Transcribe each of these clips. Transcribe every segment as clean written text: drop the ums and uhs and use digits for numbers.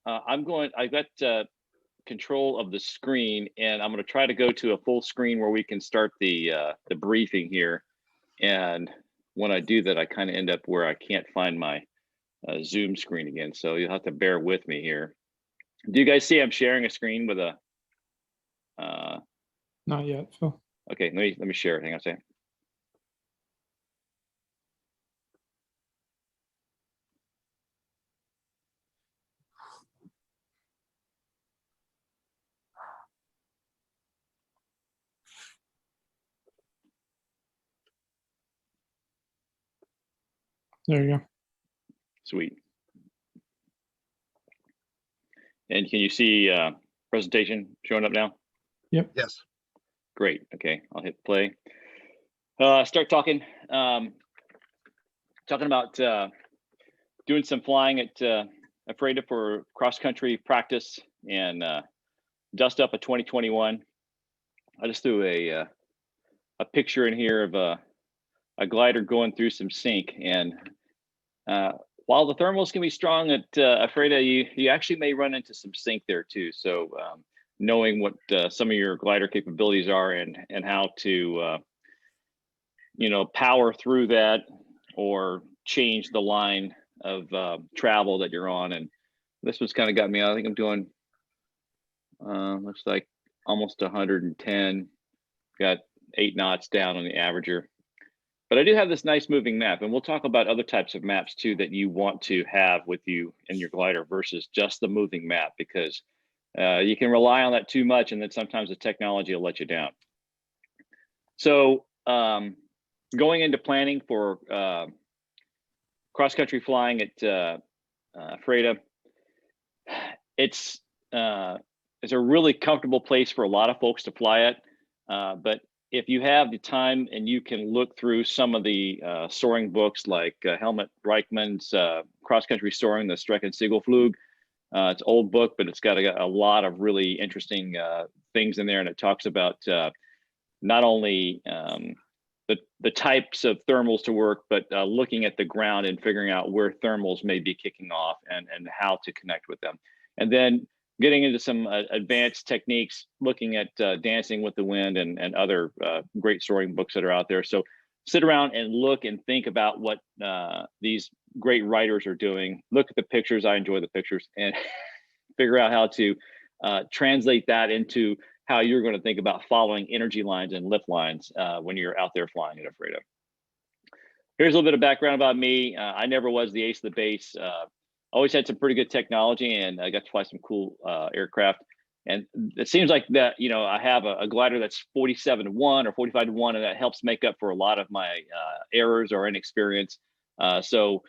I got control of the screen, and I'm going to try to go to a full screen where we can start the briefing here. And when I do that, I kind of end up where I can't find my Zoom screen again. So you'll have to bear with me here. Do you guys see I'm sharing a screen with a? Not yet, Phil. Okay, let me share it. Hang on a second. There you go. Sweet. And can you see presentation showing up now? Yep. Yes. Great. Okay, I'll hit play. Start talking. Talking about doing some flying at EPHRATA for cross-country practice and dust up of 2021. I just threw a picture in here of a glider going through some sink, and while the thermals can be strong at EPHRATA, you actually may run into some sink there too. So knowing what some of your glider capabilities are and how to power through that or change the line of travel that you're on. And this one's kind of got me. I think I'm doing looks like almost 110. Got 8 knots down on the averager. But I do have this nice moving map, and we'll talk about other types of maps too that you want to have with you in your glider versus just the moving map, because you can rely on that too much, and then sometimes the technology will let you down. So going into planning for cross-country flying at EPHRATA, it's a really comfortable place for a lot of folks to fly at, but if you have the time and you can look through some of the soaring books like Helmut Reichmann's Cross-Country Soaring, the Streckensegelflug, it's an old book, but it's got a lot of really interesting things in there, and it talks about not only the types of thermals to work, but looking at the ground and figuring out where thermals may be kicking off and how to connect with them. And then getting into some advanced techniques, looking at dancing with the wind and other great soaring books that are out there. So sit around and look and think about what these great writers are doing. Look at the pictures. I enjoy the pictures, and figure out how to translate that into how you're going to think about following energy lines and lift lines when you're out there flying at EPHRATA. Here's a little bit of background about me. I never was the ace of the base. Always had some pretty good technology, and I got to fly some cool aircraft. And it seems like that, I have a glider that's 47 to 1 or 45 to 1, and that helps make up for a lot of my errors or inexperience. So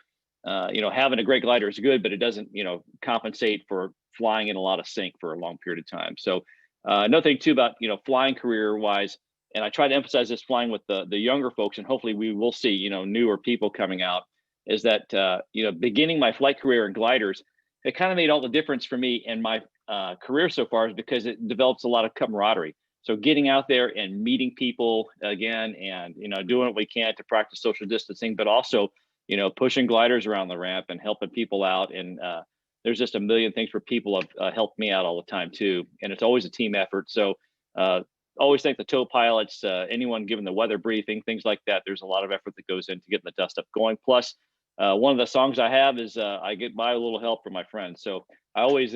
having a great glider is good, but it doesn't, compensate for flying in a lot of sink for a long period of time. So another thing too about, flying career wise, and I try to emphasize this flying with the younger folks, and hopefully we will see, newer people coming out, is that, beginning my flight career in gliders, it kind of made all the difference for me in my career so far, is because it develops a lot of camaraderie. So getting out there and meeting people again, and, doing what we can to practice social distancing, but also, pushing gliders around the ramp and helping people out. And there's just a million things where people have helped me out all the time too. And it's always a team effort. So always thank the tow pilots, anyone giving the weather briefing, things like that. There's a lot of effort that goes into getting the dust up going. Plus, one of the songs I have is I get by a little help from my friends. So I always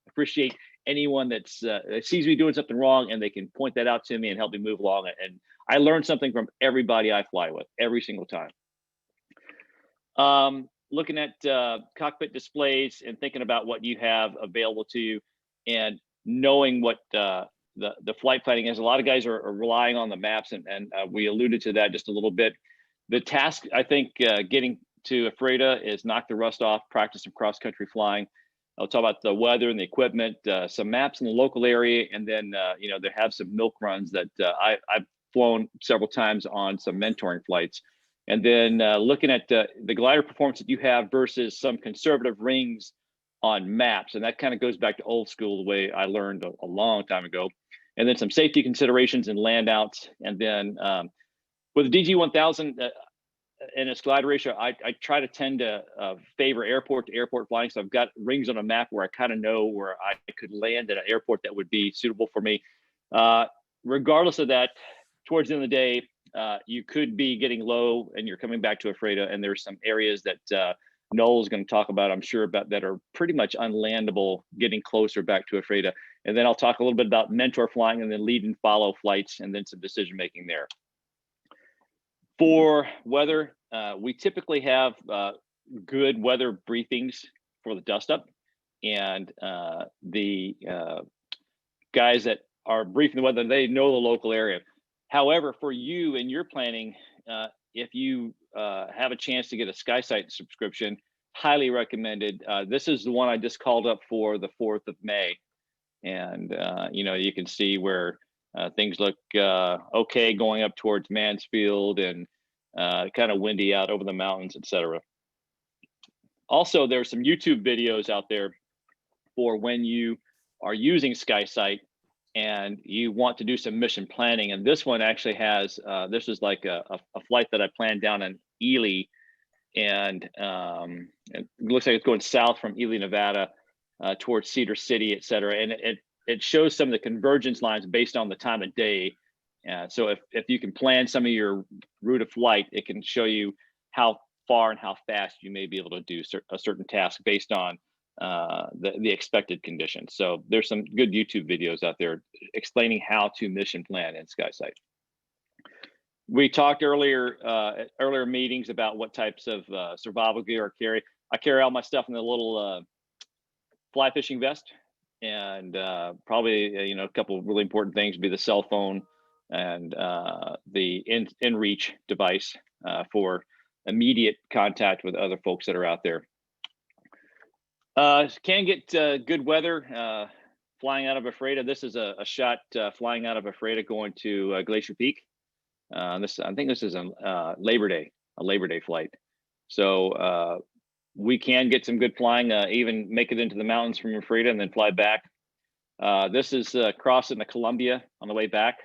appreciate anyone that sees me doing something wrong and they can point that out to me and help me move along. And I learn something from everybody I fly with every single time. Looking at cockpit displays and thinking about what you have available to you, and knowing what the flight planning is. A lot of guys are relying on the maps, and we alluded to that just a little bit. The task, I think, getting to EPHRATA is knock the rust off, practice some cross-country flying. I'll talk about the weather and the equipment, some maps in the local area, and then they have some milk runs that I've flown several times on some mentoring flights. And then looking at the glider performance that you have versus some conservative rings on maps. And that kind of goes back to old school, the way I learned a long time ago. And then some safety considerations and land outs. And then with the DG-1000, in its glide ratio, I try to tend to favor airport to airport flying. So I've got rings on a map where I kind of know where I could land at an airport that would be suitable for me. Regardless of that, towards the end of the day, you could be getting low and you're coming back to EPHRATA, and there's some areas that Noel is going to talk about, I'm sure, about that are pretty much unlandable, getting closer back to EPHRATA. And then I'll talk a little bit about mentor flying and then lead and follow flights and then some decision making there. For weather, we typically have good weather briefings for the dust up, and the guys that are briefing the weather, they know the local area. However, for you and your planning, if you have a chance to get a SkySight subscription, highly recommended. This is the one I just called up for the 4th of May. And, you know, you can see where things look okay going up towards Mansfield and kind of windy out over the mountains, etc. Also, there's some YouTube videos out there for when you are using SkySight and you want to do some mission planning. And this one actually has, this is like a flight that I planned down in Ely, and it looks like it's going south from Ely, Nevada, towards Cedar City, et cetera. And it shows some of the convergence lines based on the time of day. So if you can plan some of your route of flight, it can show you how far and how fast you may be able to do a certain task based on the expected conditions. So there's some good YouTube videos out there explaining how to mission plan in SkySight. We talked earlier at earlier meetings about what types of survival gear I carry. I carry all my stuff in the little fly fishing vest, and probably you know, a couple of really important things would be the cell phone and the in-reach device for immediate contact with other folks that are out there. Can get good weather flying out of EPHRATA. This is a shot flying out of EPHRATA going to Glacier Peak. I think this is a Labor Day flight. So we can get some good flying, even make it into the mountains from EPHRATA and then fly back. This is crossing the Columbia on the way back.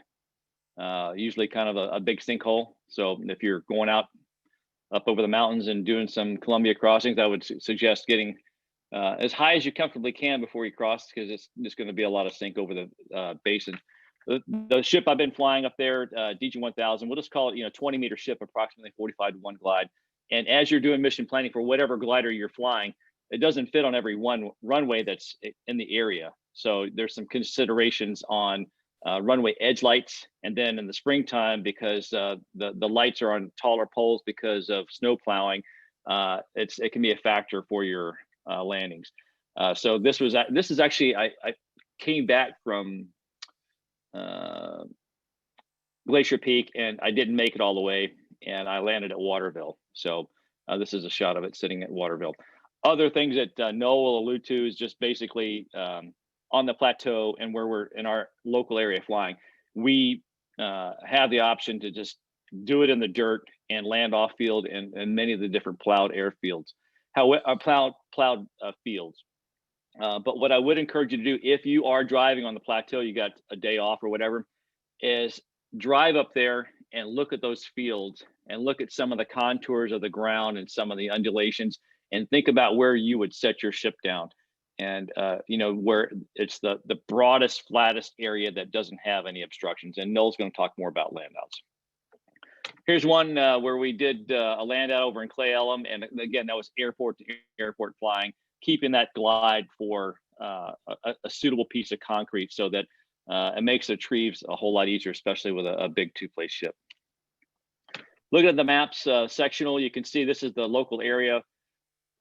Usually kind of a big sinkhole. So if you're going out up over the mountains and doing some Columbia crossings, I would suggest getting as high as you comfortably can before you cross, because it's just going to be a lot of sink over the basin. The ship I've been flying up there, DG-1000, we'll just call it, you know, 20-meter ship, approximately 45 to 1 glide. And as you're doing mission planning for whatever glider you're flying, it doesn't fit on every one runway that's in the area. So there's some considerations on runway edge lights, and then in the springtime, because the lights are on taller poles because of snow plowing, it can be a factor for your landings. So this is actually, I came back from Glacier Peak, and I didn't make it all the way, and I landed at Waterville. So this is a shot of it sitting at Waterville. Other things that Noel will allude to is just basically on the plateau and where we're in our local area flying, we have the option to just do it in the dirt and land off field in many of the different plowed airfields, plowed fields. But what I would encourage you to do, if you are driving on the plateau, you got a day off or whatever, is drive up there and look at those fields and look at some of the contours of the ground and some of the undulations, and think about where you would set your ship down. And you know, where it's the broadest, flattest area that doesn't have any obstructions. And Noel's going to talk more about land outs. Here's one where we did a land out over in Clay Elum, and again, that was airport to airport flying, keeping that glide for a suitable piece of concrete, so that it makes the retrieves a whole lot easier, especially with a big two-place ship. Looking at the maps, sectional, you can see this is the local area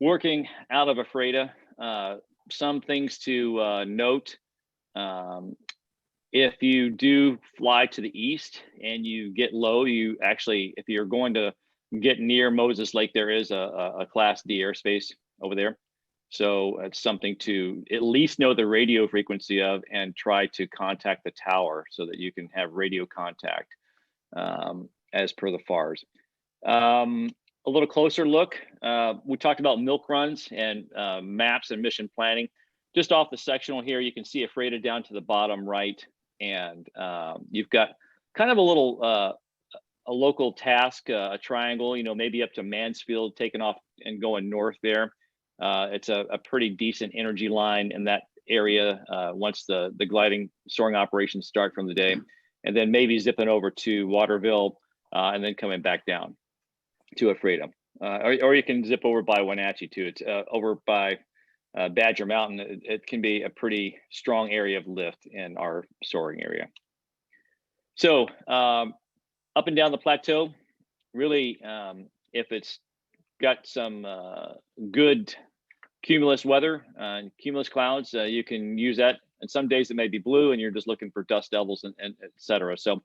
working out of EPHRATA. Some things to note: if you do fly to the east and you get low, you actually, if you're going to get near Moses Lake, there is a Class D airspace over there. So it's something to at least know the radio frequency of, and try to contact the tower so that you can have radio contact as per the FARs. A little closer look, we talked about milk runs and maps and mission planning. Just off the sectional here, you can see EPHRATA down to the bottom right, and you've got kind of a little local task, a triangle, maybe up to Mansfield, taking off and going north there. It's a pretty decent energy line in that area once the gliding soaring operations start from the day, and then maybe zipping over to Waterville and then coming back down to Ephrata. Or you can zip over by Wenatchee too. It's over by Badger Mountain. It can be a pretty strong area of lift in our soaring area. So up and down the plateau, really, if it's got some good cumulus weather and cumulus clouds, you can use that. And some days it may be blue and you're just looking for dust devils and et cetera. So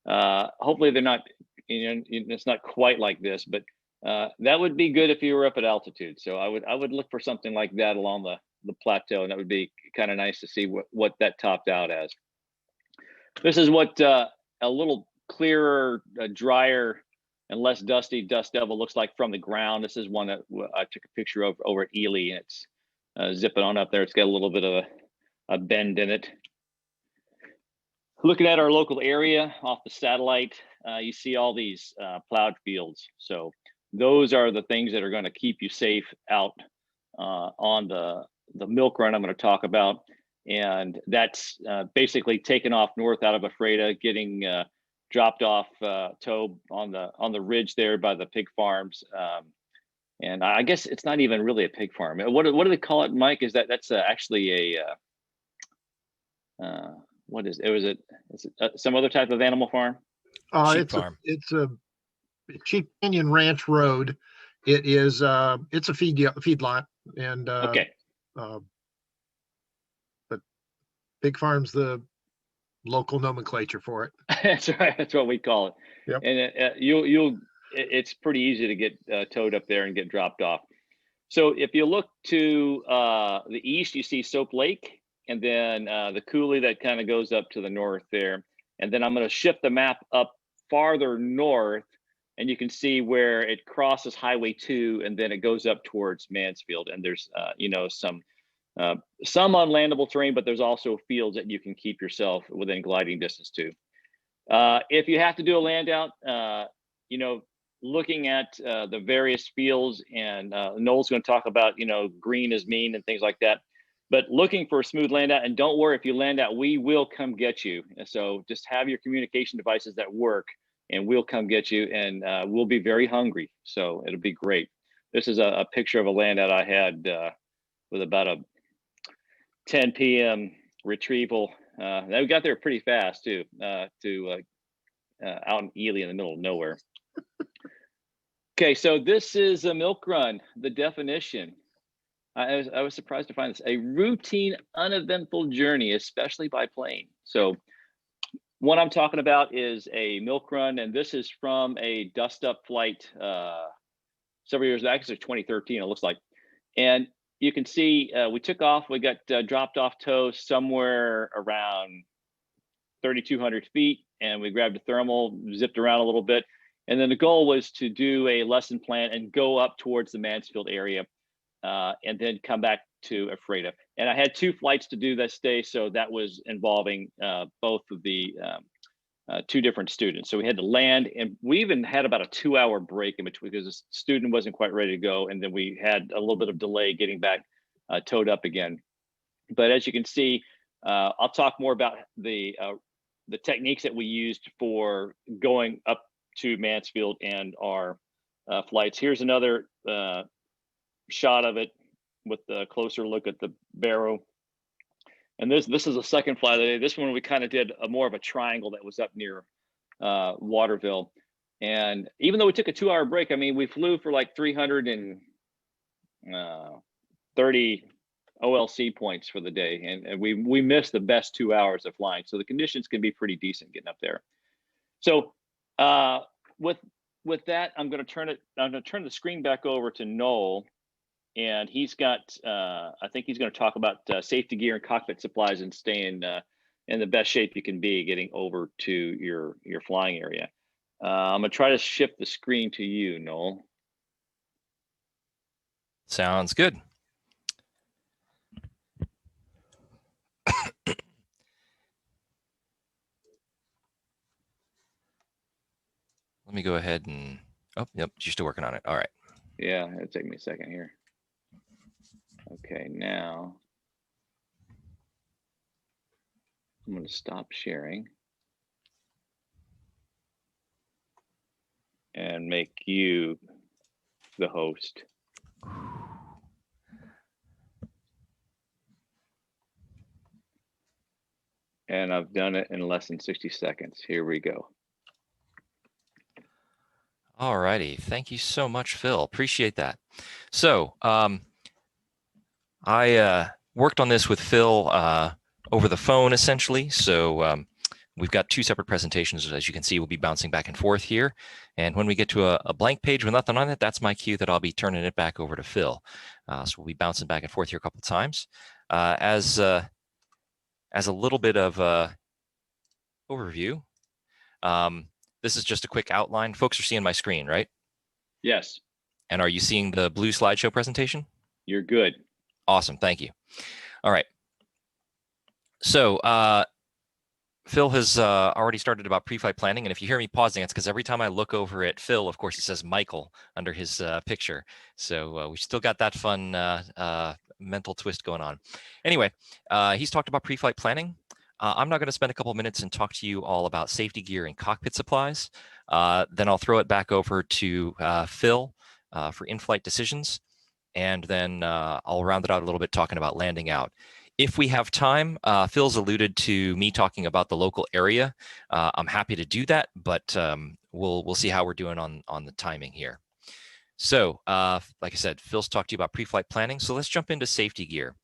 hopefully they're not, it's not quite like this, but that would be good if you were up at altitude. So I would look for something like that along the plateau, and that would be kind of nice to see what that topped out as. This is what a little clearer, drier, and less dusty dust devil looks like from the ground. This is one that I took a picture of over at Ely, and it's zipping on up there. It's got a little bit of a bend in it. Looking at our local area off the satellite, you see all these plowed fields. So those are the things that are going to keep you safe out on the milk run I'm going to talk about. And that's basically taking off north out of Ephrata, getting dropped off tow on the ridge there by the pig farms. And I guess it's not even really a pig farm. What do they call it, Mike? Is that's actually a what is it? Is it some other type of animal farm? Sheep farm. It's a Sheep Canyon Ranch Road. It is it's a feedlot, and okay. But pig farm's the local nomenclature for it. That's right. That's what we call it. Yep. And it's pretty easy to get towed up there and get dropped off. So if you look to the east, you see Soap Lake, and then the coulee that kind of goes up to the north there. And then I'm going to shift the map up farther north, and you can see where it crosses Highway 2, and then it goes up towards Mansfield. And there's some unlandable terrain, but there's also fields that you can keep yourself within gliding distance to. If you have to do a land out, looking at the various fields, and Noel's going to talk about, green is mean and things like that, but looking for a smooth land out. And don't worry, if you land out, we will come get you. So just have your communication devices that work, and we'll come get you, and we'll be very hungry. So it'll be great. This is a picture of a land out I had with about a 10 p.m. retrieval. We got there pretty fast too, out in Ely in the middle of nowhere. Okay, so this is a milk run. The definition. I was surprised to find this: a routine, uneventful journey, especially by plane. So what I'm talking about is a milk run, and this is from a dust-up flight several years back. It's 2013, it looks like. And you can see we took off. We got dropped off tow somewhere around 3,200 feet, and we grabbed a thermal, zipped around a little bit. And then the goal was to do a lesson plan and go up towards the Mansfield area, and then come back to Ephrata. And I had 2 flights to do this day, so that was involving both of the 2 different students. So we had to land, and we even had about a 2-hour break in between because the student wasn't quite ready to go, and then we had a little bit of delay getting back towed up again. But as you can see, I'll talk more about the techniques that we used for going up to Mansfield and our flights. Here's another shot of it with a closer look at the barrow. And this is a second flight of the day. This one we kind of did more of a triangle that was up near Waterville. And even though we took a 2-hour break, I mean, we flew for like 330 OLC points for the day, and we missed the best 2 hours of flying. So the conditions can be pretty decent getting up there. So with that, I'm going to turn the screen back over to Noel. And he's got, I think he's going to talk about safety gear and cockpit supplies and staying in the best shape you can be getting over to your flying area. I'm going to try to shift the screen to you, Noel. Sounds good. Let me go ahead and, oh, yep, you're still working on it. All right. Yeah, it'll take me a second here. Okay, now I'm going to stop sharing and make you the host. And I've done it in less than 60 seconds. Here we go. All righty. Thank you so much, Phil. Appreciate that. So I worked on this with Phil over the phone, essentially. So we've got two separate presentations. As you can see, we'll be bouncing back and forth here. And when we get to a blank page with nothing on it, that's my cue that I'll be turning it back over to Phil. So we'll be bouncing back and forth here a couple of times. As a little bit of overview, this is just a quick outline. Folks are seeing my screen, right? Yes. And are you seeing the blue slideshow presentation? You're good. Awesome. Thank you. All right. So Phil has already started about pre-flight planning. And if you hear me pausing, it's because every time I look over at Phil, of course, it says Michael under his picture. So we still got that fun mental twist going on. Anyway, he's talked about pre-flight planning. I'm not going to spend a couple of minutes and talk to you all about safety gear and cockpit supplies. Then I'll throw it back over to Phil for in-flight decisions. And then I'll round it out a little bit talking about landing out. If we have time, Phil's alluded to me talking about the local area. I'm happy to do that, but we'll see how we're doing on the timing here. So like I said, Phil's talked to you about pre-flight planning. So let's jump into safety gear.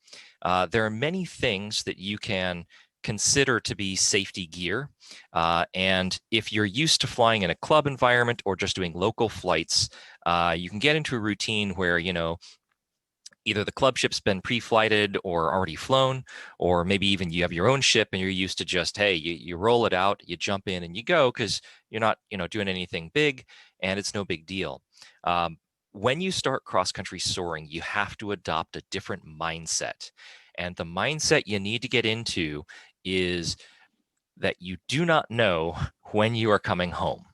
There are many things that you can consider to be safety gear. And if you're used to flying in a club environment or just doing local flights, you can get into a routine where, you know, either the club ship's been pre-flighted or already flown, or maybe even you have your own ship and you're used to just, hey, you roll it out, you jump in and you go because you're not, you know, doing anything big and it's no big deal. When you start cross-country soaring, you have to adopt a different mindset. And the mindset you need to get into is that you do not know when you are coming home,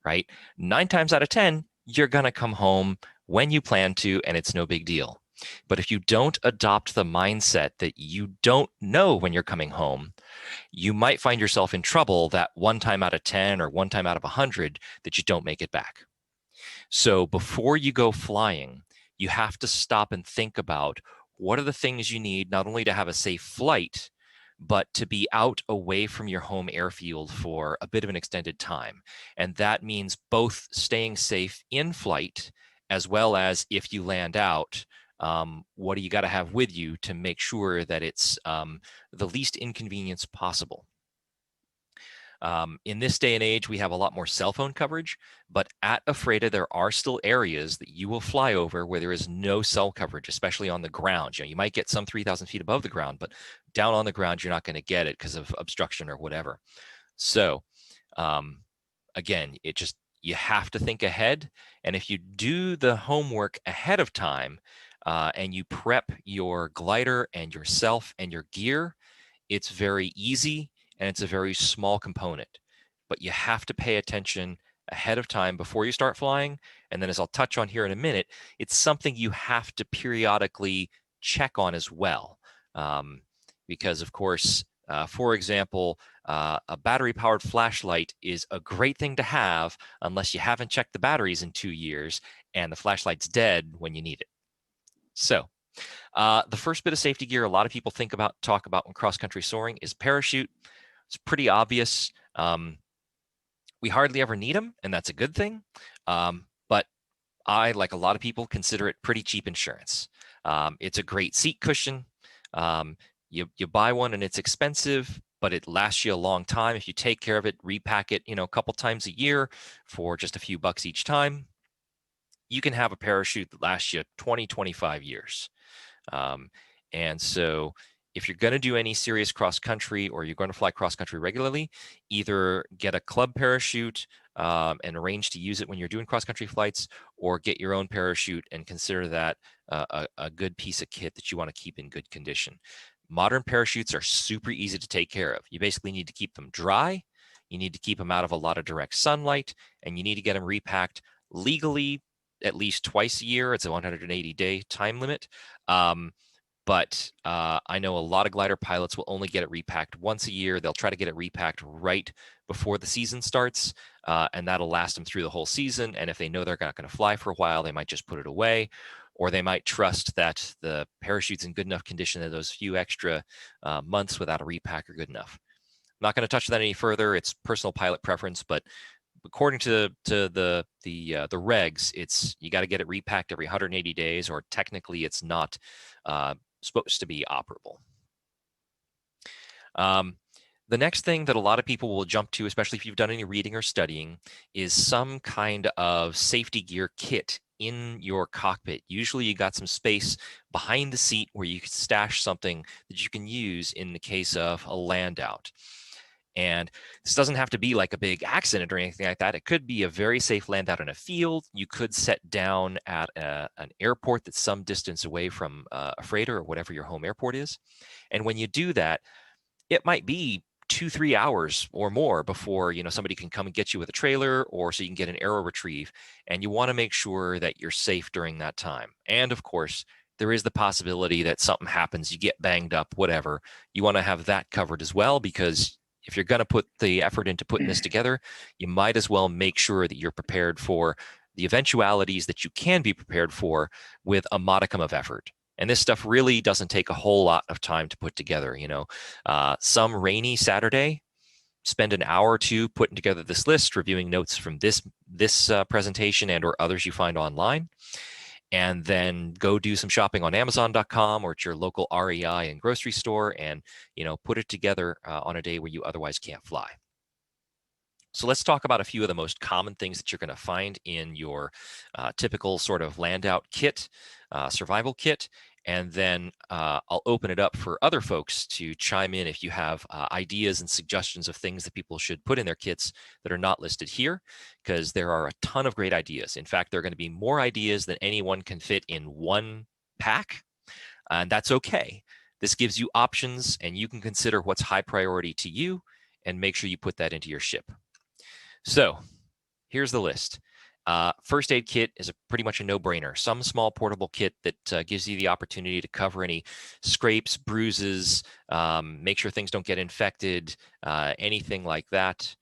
right? 9 times out of 10, you're going to come home when you plan to, and it's no big deal. But if you don't adopt the mindset that you don't know when you're coming home, you might find yourself in trouble that 1 time out of 10 or 1 time out of 100 that you don't make it back. So before you go flying, you have to stop and think about what are the things you need not only to have a safe flight, but to be out away from your home airfield for a bit of an extended time. And that means both staying safe in flight as well as if you land out, what do you got to have with you to make sure that it's the least inconvenience possible. In this day and age, we have a lot more cell phone coverage, but at EPHRATA, there are still areas that you will fly over where there is no cell coverage, especially on the ground. You know, you might get some 3,000 feet above the ground, but down on the ground, you're not going to get it because of obstruction or whatever. So again, you have to think ahead. And if you do the homework ahead of time and you prep your glider and yourself and your gear, it's very easy. And it's a very small component, but you have to pay attention ahead of time before you start flying. And then as I'll touch on here in a minute, it's something you have to periodically check on as well. Because of course, for example, a battery powered flashlight is a great thing to have unless you haven't checked the batteries in 2 years and the flashlight's dead when you need it. So the first bit of safety gear a lot of people talk about when cross-country soaring is parachute. It's pretty obvious. We hardly ever need them, and that's a good thing. But I, like a lot of people, consider it pretty cheap insurance. It's a great seat cushion. You buy one and it's expensive, but it lasts you a long time. If you take care of it, repack it, a couple times a year for just a few bucks each time, you can have a parachute that lasts you 20, 25 years. And so if you're going to do any serious cross-country or you're going to fly cross-country regularly, either get a club parachute and arrange to use it when you're doing cross-country flights, or get your own parachute and consider that a good piece of kit that you want to keep in good condition. Modern parachutes are super easy to take care of. You basically need to keep them dry. You need to keep them out of a lot of direct sunlight, and you need to get them repacked legally at least twice a year. It's a 180-day time limit. But I know a lot of glider pilots will only get it repacked once a year. They'll try to get it repacked right before the season starts, and that'll last them through the whole season. And if they know they're not going to fly for a while, they might just put it away, or they might trust that the parachute's in good enough condition that those few extra months without a repack are good enough. I'm not going to touch that any further. It's personal pilot preference, but according to the regs, it's you got to get it repacked every 180 days, or technically it's not supposed to be operable. The next thing that a lot of people will jump to, especially if you've done any reading or studying, is some kind of safety gear kit in your cockpit. Usually you got some space behind the seat where you can stash something that you can use in the case of a land out. And this doesn't have to be like a big accident or anything like that. It could be a very safe land out in a field. You could set down at an airport that's some distance away from a freighter or whatever your home airport is. And when you do that, it might be 2-3 hours or more before somebody can come and get you with a trailer, or so you can get an aero retrieve. And you want to make sure that you're safe during that time. And of course, there is the possibility that something happens, you get banged up, whatever. You want to have that covered as well, because if you're going to put the effort into putting this together, you might as well make sure that you're prepared for the eventualities that you can be prepared for with a modicum of effort. And this stuff really doesn't take a whole lot of time to put together. Some rainy Saturday, spend an hour or two putting together this list, reviewing notes from this presentation and or others you find online, and then go do some shopping on Amazon.com or at your local REI and grocery store, and put it together on a day where you otherwise can't fly. So let's talk about a few of the most common things that you're going to find in your typical sort of land out kit, survival kit. And then I'll open it up for other folks to chime in if you have ideas and suggestions of things that people should put in their kits that are not listed here, because there are a ton of great ideas. In fact, there are going to be more ideas than anyone can fit in one pack, and that's okay. This gives you options, and you can consider what's high priority to you and make sure you put that into your ship. So here's the list. First aid kit is pretty much a no-brainer. Some small portable kit that gives you the opportunity to cover any scrapes, bruises, make sure things don't get infected, anything like that.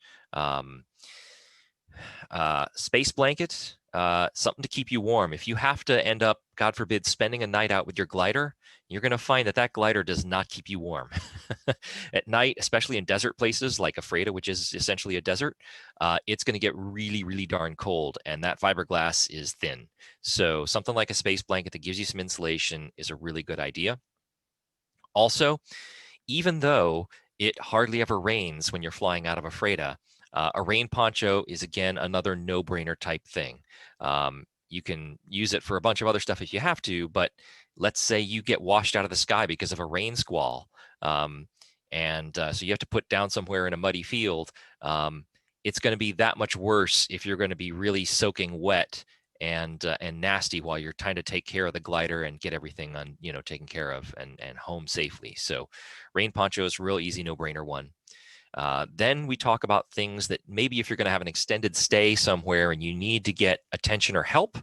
Space blanket, something to keep you warm. If you have to end up, God forbid, spending a night out with your glider, you're going to find that glider does not keep you warm. At night, especially in desert places like EPHRATA, which is essentially a desert, it's going to get really, really darn cold, and that fiberglass is thin. So something like a space blanket that gives you some insulation is a really good idea. Also, even though it hardly ever rains when you're flying out of EPHRATA, a rain poncho is, again, another no-brainer type thing. You can use it for a bunch of other stuff if you have to, but let's say you get washed out of the sky because of a rain squall, and so you have to put down somewhere in a muddy field. It's going to be that much worse if you're going to be really soaking wet and nasty while you're trying to take care of the glider and get everything taken care of and home safely. So rain poncho is a real easy no-brainer one. Then we talk about things that maybe if you're going to have an extended stay somewhere and you need to get attention or help,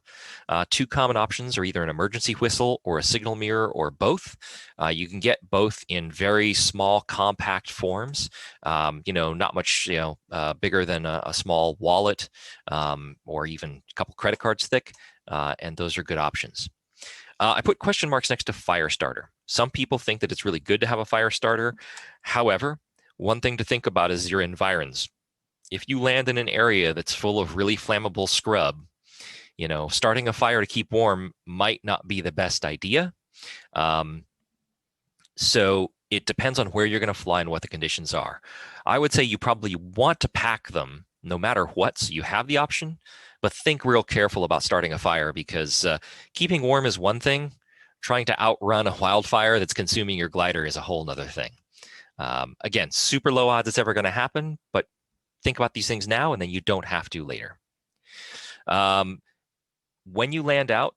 two common options are either an emergency whistle or a signal mirror, or both. You can get both in very small, compact forms, not much bigger than a small wallet, or even a couple credit cards thick, and those are good options. I put question marks next to fire starter. Some people think that it's really good to have a fire starter. However, one thing to think about is your environs. If you land in an area that's full of really flammable scrub, starting a fire to keep warm might not be the best idea. So it depends on where you're going to fly and what the conditions are. I would say you probably want to pack them no matter what, so you have the option, but think real careful about starting a fire, because keeping warm is one thing. Trying to outrun a wildfire that's consuming your glider is a whole nother thing. Again, super low odds it's ever going to happen, but think about these things now and then you don't have to later. When you land out,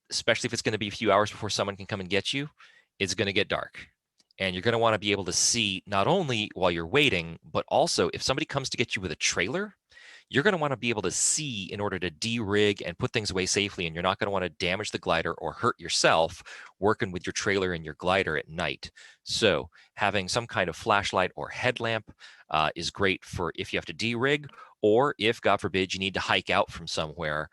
especially if it's going to be a few hours before someone can come and get you, it's going to get dark. And you're going to want to be able to see not only while you're waiting, but also if somebody comes to get you with a trailer, you're going to want to be able to see in order to de-rig and put things away safely. And you're not going to want to damage the glider or hurt yourself working with your trailer and your glider at night. So having some kind of flashlight or headlamp is great for if you have to de-rig, or if, God forbid, you need to hike out from somewhere.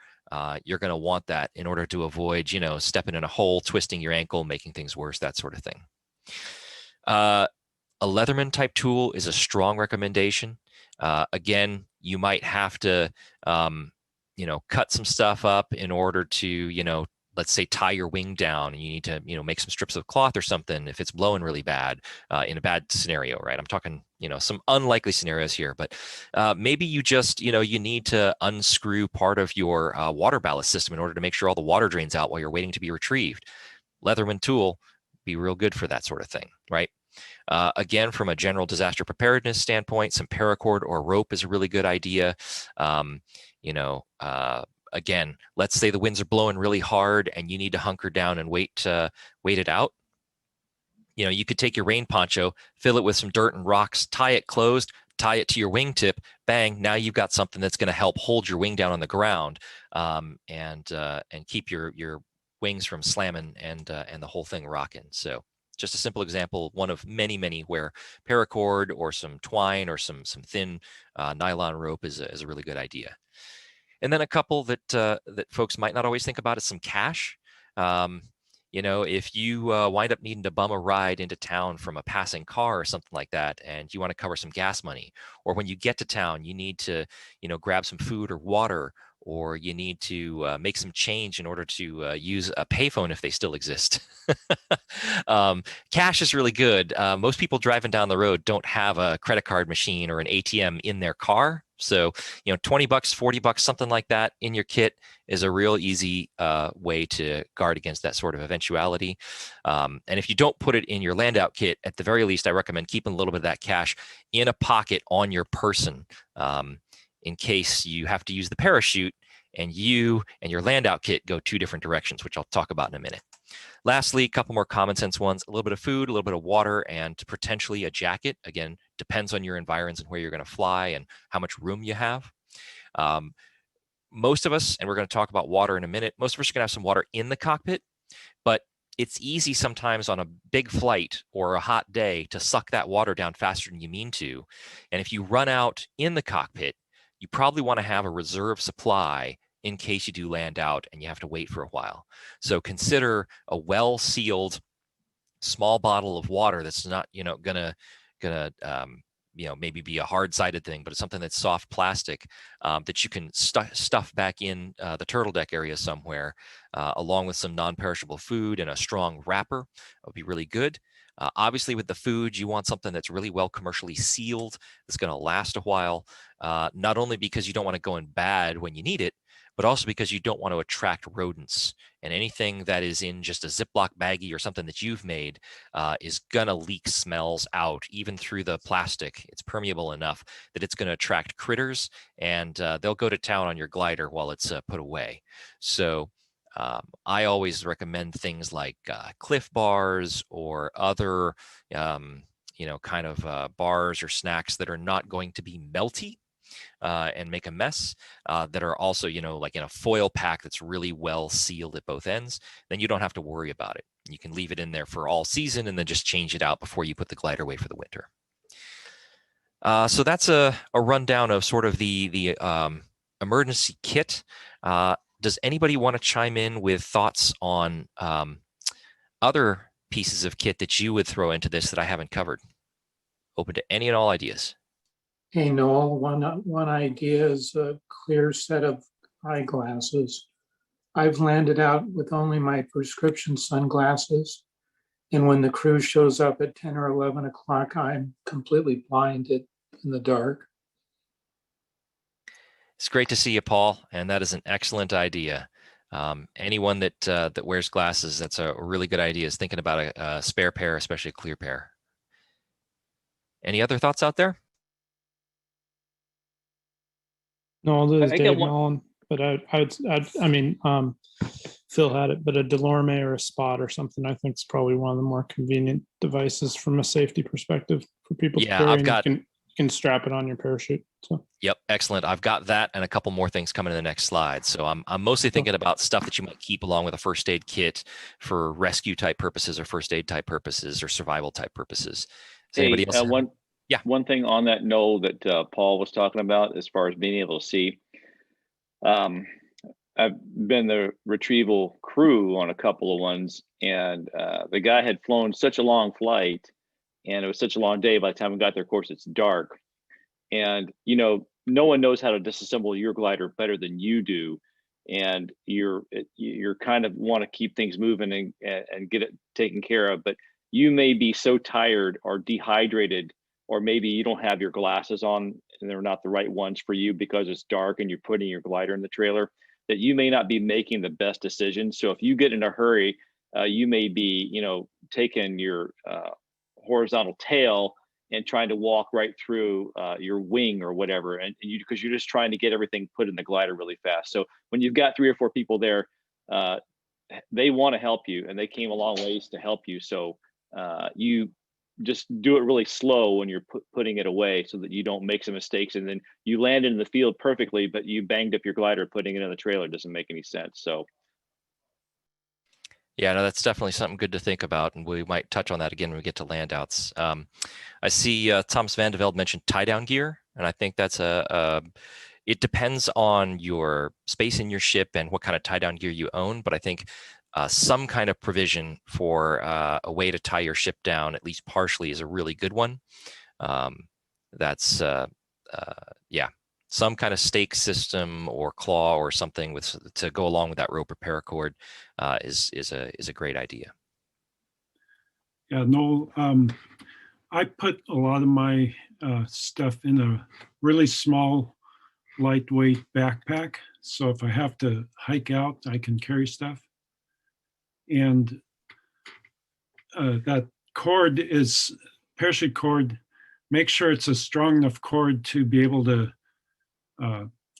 You're going to want that in order to avoid, stepping in a hole, twisting your ankle, making things worse, that sort of thing. A Leatherman type tool is a strong recommendation. Again, you might have to, cut some stuff up in order to, let's say tie your wing down, and you need to, make some strips of cloth or something if it's blowing really bad in a bad scenario, right? I'm talking, some unlikely scenarios here, but maybe you just, you need to unscrew part of your water ballast system in order to make sure all the water drains out while you're waiting to be retrieved. Leatherman tool be real good for that sort of thing, right? Again, from a general disaster preparedness standpoint, some paracord or rope is a really good idea. Again, let's say the winds are blowing really hard and you need to hunker down and wait it out. You could take your rain poncho, fill it with some dirt and rocks, tie it closed, tie it to your wingtip, bang, now you've got something that's going to help hold your wing down on the ground and keep your wings from slamming and the whole thing rocking. So just a simple example, one of many, many where paracord or some twine or some thin nylon rope is a really good idea. And then a couple that folks might not always think about is some cash. If you wind up needing to bum a ride into town from a passing car or something like that, and you want to cover some gas money, or when you get to town, you need to, grab some food or water, or you need to make some change in order to use a payphone if they still exist. Cash is really good. Most people driving down the road don't have a credit card machine or an ATM in their car. So, $20, $40, something like that in your kit is a real easy way to guard against that sort of eventuality. And if you don't put it in your land out kit, at the very least, I recommend keeping a little bit of that cash in a pocket on your person in case you have to use the parachute and you and your land out kit go two different directions, which I'll talk about in a minute. Lastly, a couple more common sense ones, a little bit of food, a little bit of water, and potentially a jacket. Again, depends on your environs and where you're going to fly and how much room you have. Most of us, and we're going to talk about water in a minute, most of us are going to have some water in the cockpit, but it's easy sometimes on a big flight or a hot day to suck that water down faster than you mean to. And if you run out in the cockpit, you probably want to have a reserve supply in case you do land out and you have to wait for a while. So consider a well-sealed small bottle of water that's not, gonna maybe be a hard-sided thing, but it's something that's soft plastic that you can stuff back in the turtle deck area somewhere, along with some non-perishable food and a strong wrapper. That would be really good. Obviously, with the food, you want something that's really well commercially sealed, that's going to last a while, not only because you don't want it going bad when you need it, but also because you don't want to attract rodents. And anything that is in just a Ziploc baggie or something that you've made is going to leak smells out, even through the plastic. It's permeable enough that it's going to attract critters, and they'll go to town on your glider while it's put away. So I always recommend things like Cliff Bars or other, kind of bars or snacks that are not going to be melty and make a mess, that are also, like in a foil pack that's really well sealed at both ends. Then you don't have to worry about it. You can leave it in there for all season and then just change it out before you put the glider away for the winter. So that's a rundown of sort of the emergency kit. Does anybody want to chime in with thoughts on other pieces of kit that you would throw into this that I haven't covered? Open to any and all ideas. Hey, Noel, one idea is a clear set of eyeglasses. I've landed out with only my prescription sunglasses, and when the crew shows up at 10 or 11 o'clock, I'm completely blinded in the dark. It's great to see you, Paul, and that is an excellent idea. Anyone that wears glasses, that's a really good idea, is thinking about a spare pair, especially a clear pair. Any other thoughts out there? No, this is Dave Nolan, but Phil had it, but a Delorme or a Spot or something, I think is probably one of the more convenient devices from a safety perspective for people to Yeah, carry. I've and got. you can strap it on your parachute. So Yep, excellent. I've got that and a couple more things coming in the next slide. So I'm mostly thinking about stuff that you might keep along with a first aid kit for rescue type purposes or first aid type purposes or survival type purposes. Does anybody else? One thing on that note that Paul was talking about as far as being able to see. I've been the retrieval crew on a couple of ones, and the guy had flown such a long flight, and it was such a long day. By the time we got there, of course, it's dark, and no one knows how to disassemble your glider better than you do, and you're kind of want to keep things moving and get it taken care of, but you may be so tired or dehydrated, or maybe you don't have your glasses on and they're not the right ones for you because it's dark and you're putting your glider in the trailer, that you may not be making the best decision. So if you get in a hurry, you may be, taking your horizontal tail and trying to walk right through your wing or whatever, and because you're just trying to get everything put in the glider really fast. So when you've got 3 or 4 people there, they want to help you, and they came a long ways to help you. So you just do it really slow when you're putting it away, so that you don't make some mistakes, and then you land in the field perfectly, but you banged up your glider putting it in the trailer. It doesn't make any sense. So yeah, no, that's definitely something good to think about, and we might touch on that again when we get to landouts. I see Thomas Van de Velde mentioned tie-down gear, and I think that's it depends on your space in your ship and what kind of tie-down gear you own, but I think some kind of provision for a way to tie your ship down, at least partially, is a really good one. That's some kind of stake system or claw or something to go along with that rope or paracord is a great idea. Yeah, Noel, I put a lot of my stuff in a really small, lightweight backpack. So if I have to hike out, I can carry stuff. And that cord is parachute cord. Make sure it's a strong enough cord to be able to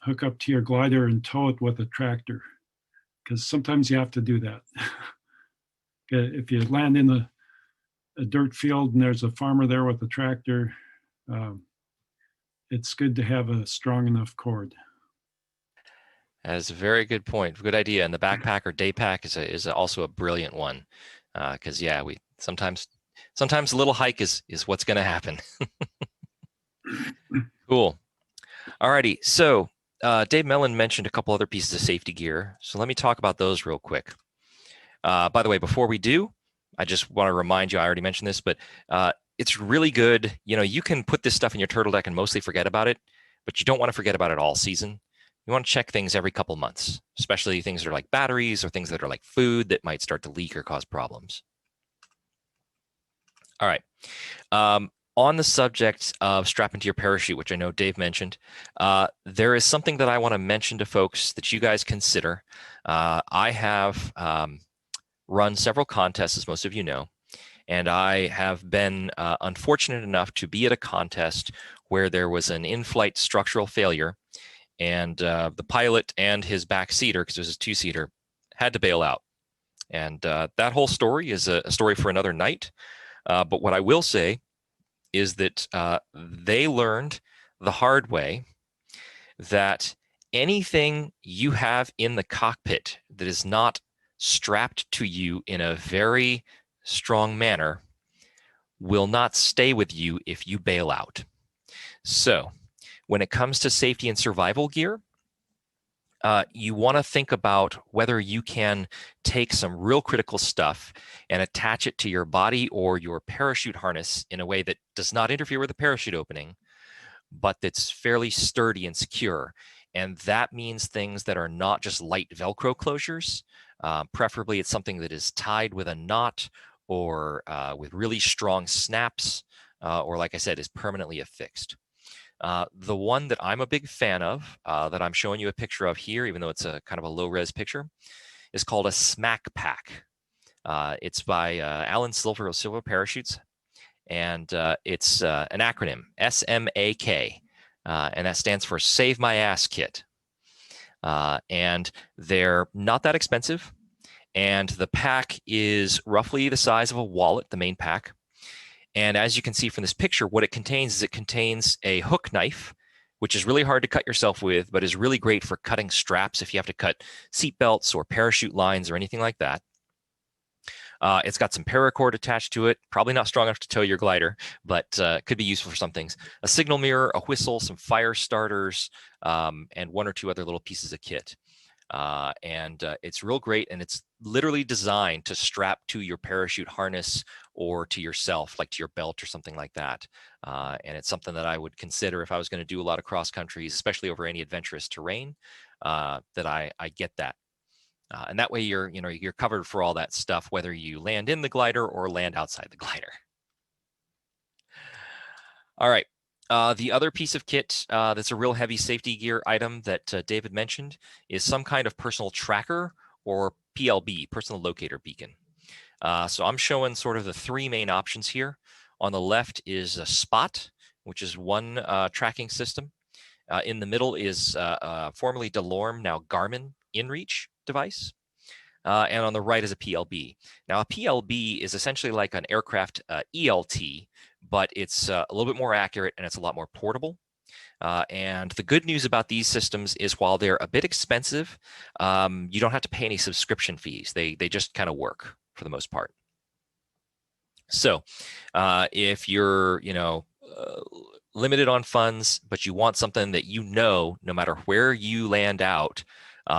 hook up to your glider and tow it with a tractor, because sometimes you have to do that. If you land in a dirt field and there's a farmer there with a tractor, it's good to have a strong enough cord. That's a very good point. Good idea. And the backpack or day pack is also a brilliant one, because we sometimes a little hike is what's going to happen. Cool. Alrighty. So Dave Mellon mentioned a couple other pieces of safety gear. So let me talk about those real quick. By the way, before we do, I just want to remind you, I already mentioned this, but it's really good. You can put this stuff in your turtle deck and mostly forget about it, but you don't want to forget about it all season. You want to check things every couple months, especially things that are like batteries or things that are like food that might start to leak or cause problems. All right. On the subject of strapping to your parachute, which I know Dave mentioned, there is something that I want to mention to folks that you guys consider. I have run several contests, as most of you know, and I have been unfortunate enough to be at a contest where there was an in-flight structural failure, and the pilot and his backseater, because it was a 2-seater, had to bail out. And that whole story is a story for another night. But what I will say is that they learned the hard way that anything you have in the cockpit that is not strapped to you in a very strong manner will not stay with you if you bail out. So when it comes to safety and survival gear, you want to think about whether you can take some real critical stuff and attach it to your body or your parachute harness in a way that does not interfere with the parachute opening, but that's fairly sturdy and secure. And that means things that are not just light Velcro closures. Preferably it's something that is tied with a knot or with really strong snaps, or like I said, is permanently affixed. The one that I'm a big fan of, that I'm showing you a picture of here, even though it's a kind of a low-res picture, is called a Smack Pack. It's by Alan Silver of Silver Parachutes, and it's an acronym, SMAK, and that stands for Save My Ass Kit. And they're not that expensive. And the pack is roughly the size of a wallet, the main pack. And as you can see from this picture, what it contains is it contains a hook knife, which is really hard to cut yourself with, but is really great for cutting straps if you have to cut seat belts or parachute lines or anything like that. It's got some paracord attached to it, probably not strong enough to tow your glider, but could be useful for some things. A signal mirror, a whistle, some fire starters, and one or two other little pieces of kit. It's real great, and it's literally designed to strap to your parachute harness or to yourself, like to your belt or something like that. And it's something that I would consider if I was going to do a lot of cross countries, especially over any adventurous terrain, that I get that. And that way you're covered for all that stuff, whether you land in the glider or land outside the glider. All right. The other piece of kit that's a real heavy safety gear item that David mentioned is some kind of personal tracker or PLB, personal locator beacon. So I'm showing sort of the three main options here. On the left is a Spot, which is one tracking system. In the middle is formerly DeLorme, now Garmin InReach device. And on the right is a PLB. Now, a PLB is essentially like an aircraft ELT, but it's a little bit more accurate and it's a lot more portable. And the good news about these systems is while they're a bit expensive, you don't have to pay any subscription fees. They just kind of work for the most part. So if you're, limited on funds, but you want something that no matter where you land out,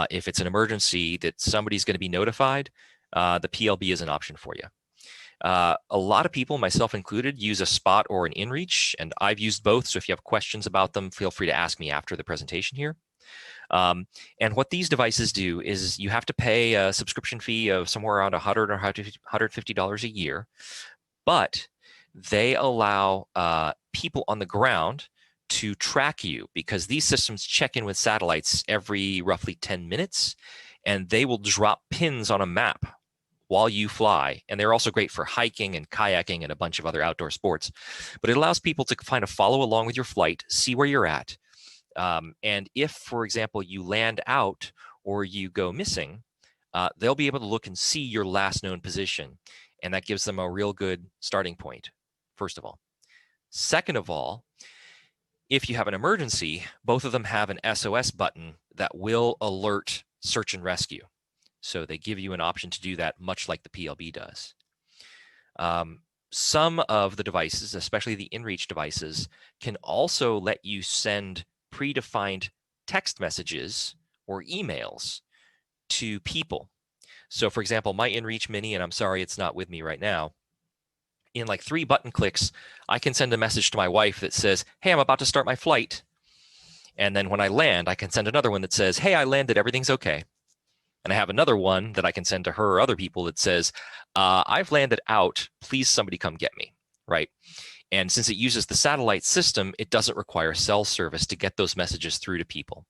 if it's an emergency that somebody's going to be notified, the PLB is an option for you. A lot of people, myself included, use a Spot or an InReach, and I've used both. So if you have questions about them, feel free to ask me after the presentation here. And what these devices do is you have to pay a subscription fee of somewhere around $100 or $150 a year, but they allow people on the ground to track you, because these systems check in with satellites every roughly 10 minutes, and they will drop pins on a map while you fly. And they're also great for hiking and kayaking and a bunch of other outdoor sports. But it allows people to kind of follow along with your flight, see where you're at. And if, for example, you land out or you go missing, they'll be able to look and see your last known position. And that gives them a real good starting point, first of all. Second of all, if you have an emergency, both of them have an SOS button that will alert search and rescue. So they give you an option to do that, much like the PLB does. Some of the devices, especially the InReach devices, can also let you send predefined text messages or emails to people. So for example, my InReach Mini, and I'm sorry it's not with me right now, in like 3 button clicks, I can send a message to my wife that says, hey, I'm about to start my flight. And then when I land, I can send another one that says, hey, I landed, everything's okay. And I have another one that I can send to her or other people that says, I've landed out, please somebody come get me, right? And since it uses the satellite system, it doesn't require cell service to get those messages through to people.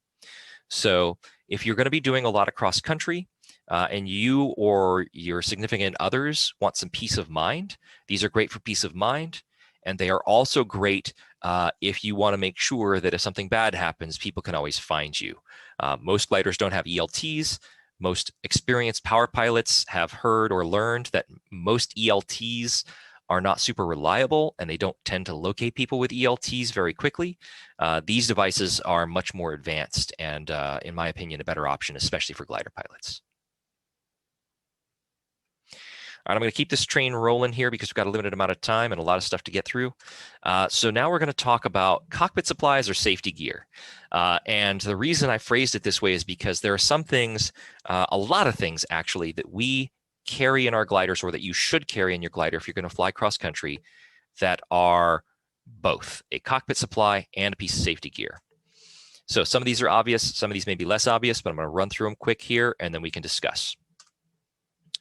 So if you're going to be doing a lot of cross country, and you or your significant others want some peace of mind, these are great for peace of mind. And they are also great if you want to make sure that if something bad happens, people can always find you. Most gliders don't have ELTs. Most experienced power pilots have heard or learned that most ELTs are not super reliable, and they don't tend to locate people with ELTs very quickly. These devices are much more advanced and, in my opinion, a better option, especially for glider pilots. All right, I'm going to keep this train rolling here because we've got a limited amount of time and a lot of stuff to get through. So now we're going to talk about cockpit supplies or safety gear. And the reason I phrased it this way is because there are some things, a lot of things actually, that we carry in our gliders, or that you should carry in your glider if you're going to fly cross country, that are both a cockpit supply and a piece of safety gear. So some of these are obvious, some of these may be less obvious, but I'm going to run through them quick here and then we can discuss.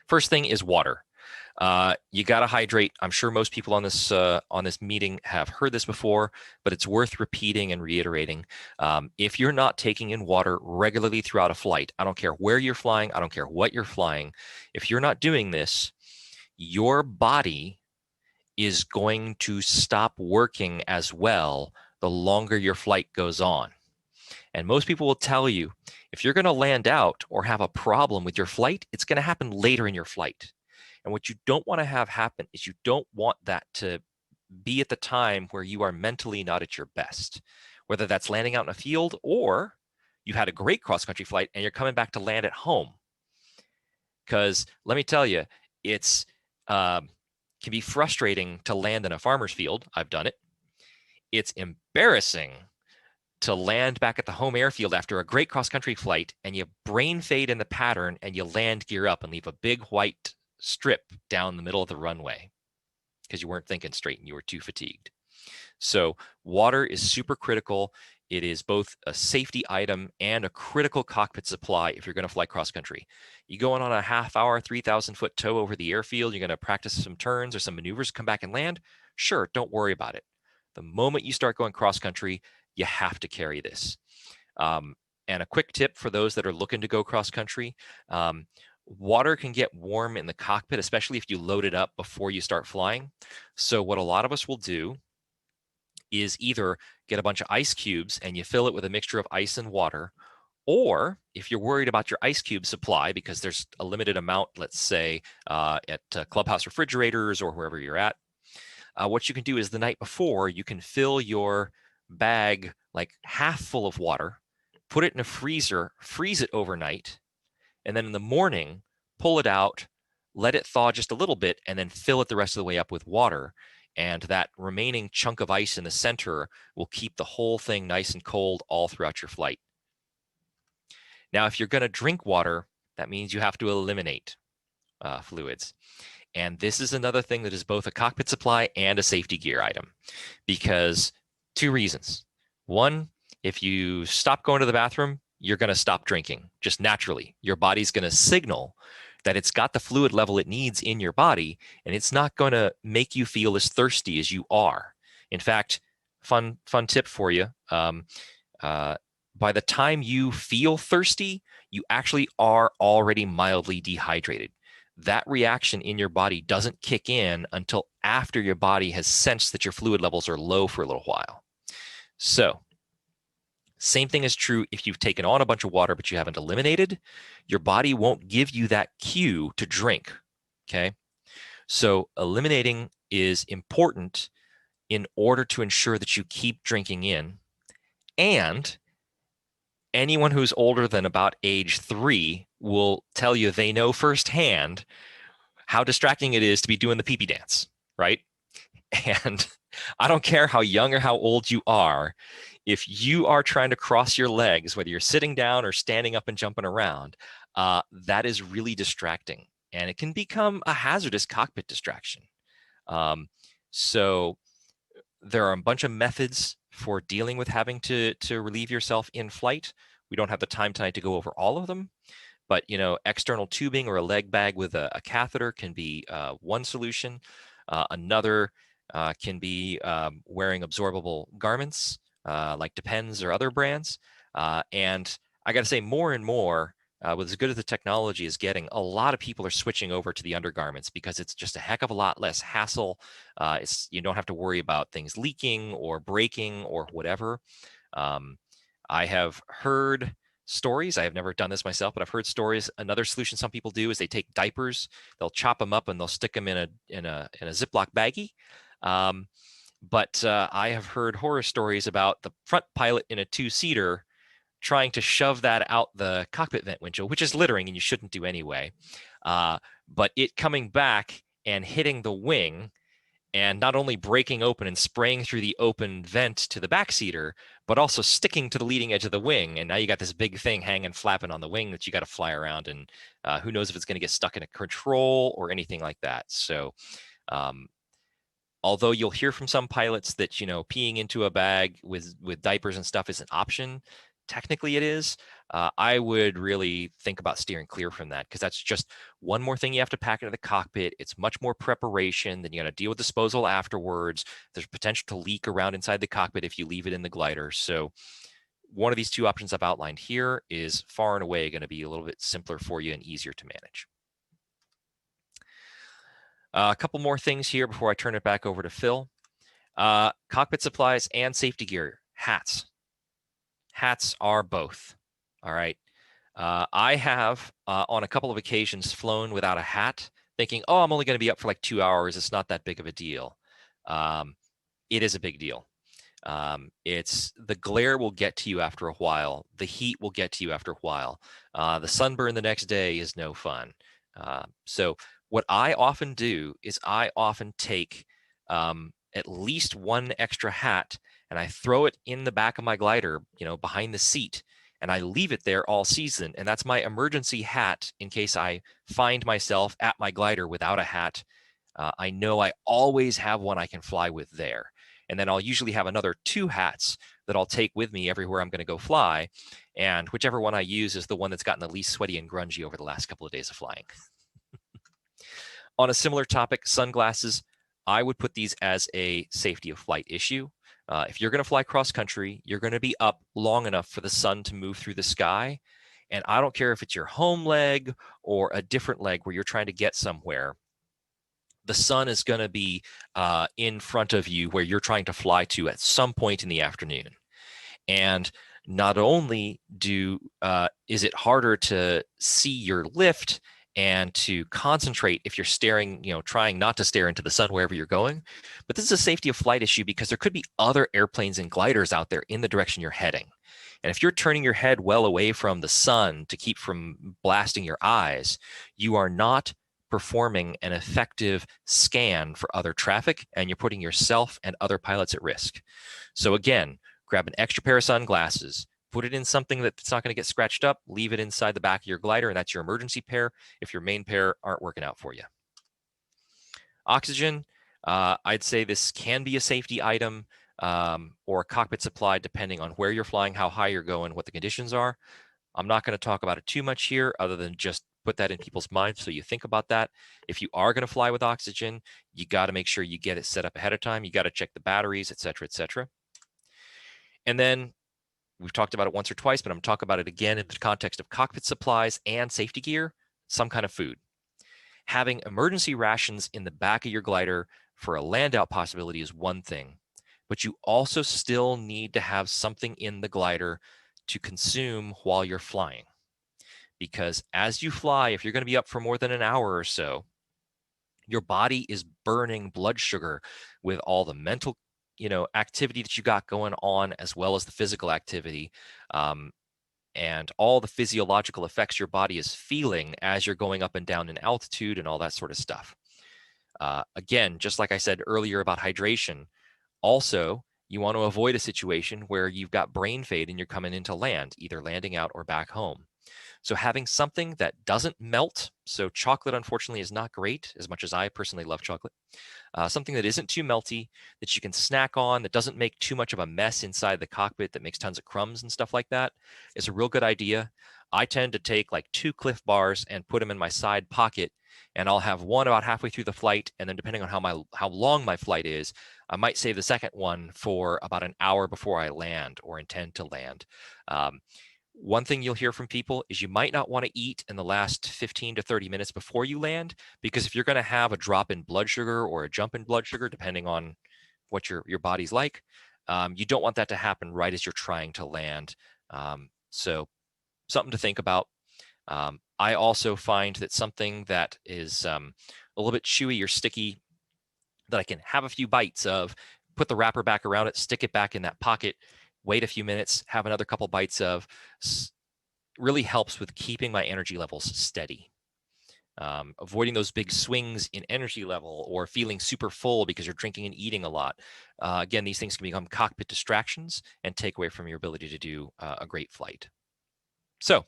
First thing is water. You got to hydrate. I'm sure most people on this meeting have heard this before, but it's worth repeating and reiterating. If you're not taking in water regularly throughout a flight, I don't care where you're flying, I don't care what you're flying, if you're not doing this, your body is going to stop working as well the longer your flight goes on. And most people will tell you, If you're going to land out or have a problem with your flight, it's going to happen later in your flight. And what you don't want to have happen is you don't want that to be at the time where you are mentally not at your best, whether that's landing out in a field or you had a great cross-country flight and you're coming back to land at home. Because let me tell you, it's can be frustrating to land in a farmer's field. I've done it. It's embarrassing to land back at the home airfield after a great cross-country flight and you brain fade in the pattern and you land gear up and leave a big white strip down the middle of the runway because you weren't thinking straight and you were too fatigued. So water is super critical. It is both a safety item and a critical cockpit supply if you're going to fly cross-country. You going on a half-hour, 3,000-foot tow over the airfield, you're going to practice some turns or some maneuvers, come back and land? Sure, don't worry about it. The moment you start going cross-country, you have to carry this. And a quick tip for those that are looking to go cross-country, water can get warm in the cockpit, especially if you load it up before you start flying. So what a lot of us will do is either get a bunch of ice cubes and you fill it with a mixture of ice and water, or if you're worried about your ice cube supply because there's a limited amount, let's say at clubhouse refrigerators or wherever you're at, what you can do is the night before, you can fill your bag like half full of water, put it in a freezer, freeze it overnight, and then in the morning, pull it out, let it thaw just a little bit, and then fill it the rest of the way up with water. And that remaining chunk of ice in the center will keep the whole thing nice and cold all throughout your flight. Now, if you're going to drink water, that means you have to eliminate fluids. And this is another thing that is both a cockpit supply and a safety gear item, because two reasons. One, if you stop going to the bathroom, you're going to stop drinking just naturally. Your body's going to signal that it's got the fluid level it needs in your body, and it's not going to make you feel as thirsty as you are. In fact, fun tip for you. By the time you feel thirsty, you actually are already mildly dehydrated. That reaction in your body doesn't kick in until after your body has sensed that your fluid levels are low for a little while. So, same thing is true if you've taken on a bunch of water but you haven't eliminated. Your body won't give you that cue to drink, okay? So eliminating is important in order to ensure that you keep drinking in. And anyone who's older than about age 3 will tell you they know firsthand how distracting it is to be doing the pee-pee dance, right? And I don't care how young or how old you are, if you are trying to cross your legs, whether you're sitting down or standing up and jumping around, that is really distracting. And it can become a hazardous cockpit distraction. So there are a bunch of methods for dealing with having to relieve yourself in flight. We don't have the time tonight to go over all of them. But, you know, external tubing or a leg bag with a catheter can be one solution. Another can be wearing absorbable garments like Depends or other brands. And I got to say, more and more, with as good as the technology is getting, a lot of people are switching over to the undergarments because it's just a heck of a lot less hassle. You don't have to worry about things leaking or breaking or whatever. I have heard stories. I have never done this myself, but I've heard stories. Another solution some people do is they take diapers, they'll chop them up and they'll stick them in a Ziploc baggie. But I have heard horror stories about the front pilot in a 2-seater trying to shove that out the cockpit vent window, which is littering and you shouldn't do anyway. But it coming back and hitting the wing and not only breaking open and spraying through the open vent to the backseater, but also sticking to the leading edge of the wing. And now you got this big thing hanging, flapping on the wing that you got to fly around. And who knows if it's going to get stuck in a control or anything like that. So although you'll hear from some pilots that, you know, peeing into a bag with diapers and stuff is an option, technically it is. I would really think about steering clear from that, because that's just one more thing you have to pack into the cockpit. It's much more preparation. Then you got to deal with disposal afterwards. There's potential to leak around inside the cockpit if you leave it in the glider. So one of these two options I've outlined here is far and away going to be a little bit simpler for you and easier to manage. A couple more things here before I turn it back over to Phil. Cockpit supplies and safety gear. Hats. Hats are both. All right. I have, on a couple of occasions, flown without a hat, thinking, oh, I'm only going to be up for like 2 hours. It's not that big of a deal. It is a big deal. It's the glare will get to you after a while. The heat will get to you after a while. The sunburn the next day is no fun. So what I often do is I often take at least one extra hat and I throw it in the back of my glider, behind the seat, and I leave it there all season. And that's my emergency hat in case I find myself at my glider without a hat. I know I always have one I can fly with there. And then I'll usually have another 2 hats that I'll take with me everywhere I'm going to go fly. And whichever one I use is the one that's gotten the least sweaty and grungy over the last couple of days of flying. On a similar topic, sunglasses, I would put these as a safety of flight issue. If you're going to fly cross country, you're going to be up long enough for the sun to move through the sky. And I don't care if it's your home leg or a different leg where you're trying to get somewhere. The sun is going to be in front of you where you're trying to fly to at some point in the afternoon. And not only is it harder to see your lift and to concentrate if you're staring, trying not to stare into the sun wherever you're going, but this is a safety of flight issue because there could be other airplanes and gliders out there in the direction you're heading. And if you're turning your head well away from the sun to keep from blasting your eyes, you are not performing an effective scan for other traffic, and you're putting yourself and other pilots at risk. So again, grab an extra pair of sunglasses, put it in something that's not going to get scratched up, leave it inside the back of your glider, and that's your emergency pair if your main pair aren't working out for you. Oxygen, I'd say this can be a safety item or a cockpit supply depending on where you're flying, how high you're going, what the conditions are. I'm not going to talk about it too much here other than just put that in people's minds so you think about that. If you are going to fly with oxygen, you got to make sure you get it set up ahead of time. You got to check the batteries, et cetera, et cetera. And then we've talked about it once or twice, but I'm talking about it again in the context of cockpit supplies and safety gear, some kind of food. Having emergency rations in the back of your glider for a land out possibility is one thing, but you also still need to have something in the glider to consume while you're flying. Because as you fly, if you're going to be up for more than an hour or so, your body is burning blood sugar with all the mental, activity that you got going on, as well as the physical activity, and all the physiological effects your body is feeling as you're going up and down in altitude and all that sort of stuff. Again, just like I said earlier about hydration, also, you want to avoid a situation where you've got brain fade and you're coming into land, either landing out or back home. So having something that doesn't melt, so chocolate unfortunately is not great, as much as I personally love chocolate, something that isn't too melty, that you can snack on, that doesn't make too much of a mess inside the cockpit, that makes tons of crumbs and stuff like that, is a real good idea. I tend to take like 2 Cliff Bars and put them in my side pocket, and I'll have one about halfway through the flight, and then depending on how long my flight is, I might save the second one for about an hour before I land or intend to land. One thing you'll hear from people is you might not want to eat in the last 15 to 30 minutes before you land, because if you're going to have a drop in blood sugar or a jump in blood sugar, depending on what your body's like, you don't want that to happen right as you're trying to land. So something to think about. I also find that something that is a little bit chewy or sticky that I can have a few bites of, put the wrapper back around it, stick it back in that pocket, wait a few minutes, have another couple bites of, really helps with keeping my energy levels steady. Avoiding those big swings in energy level or feeling super full because you're drinking and eating a lot. Again, these things can become cockpit distractions and take away from your ability to do a great flight. So,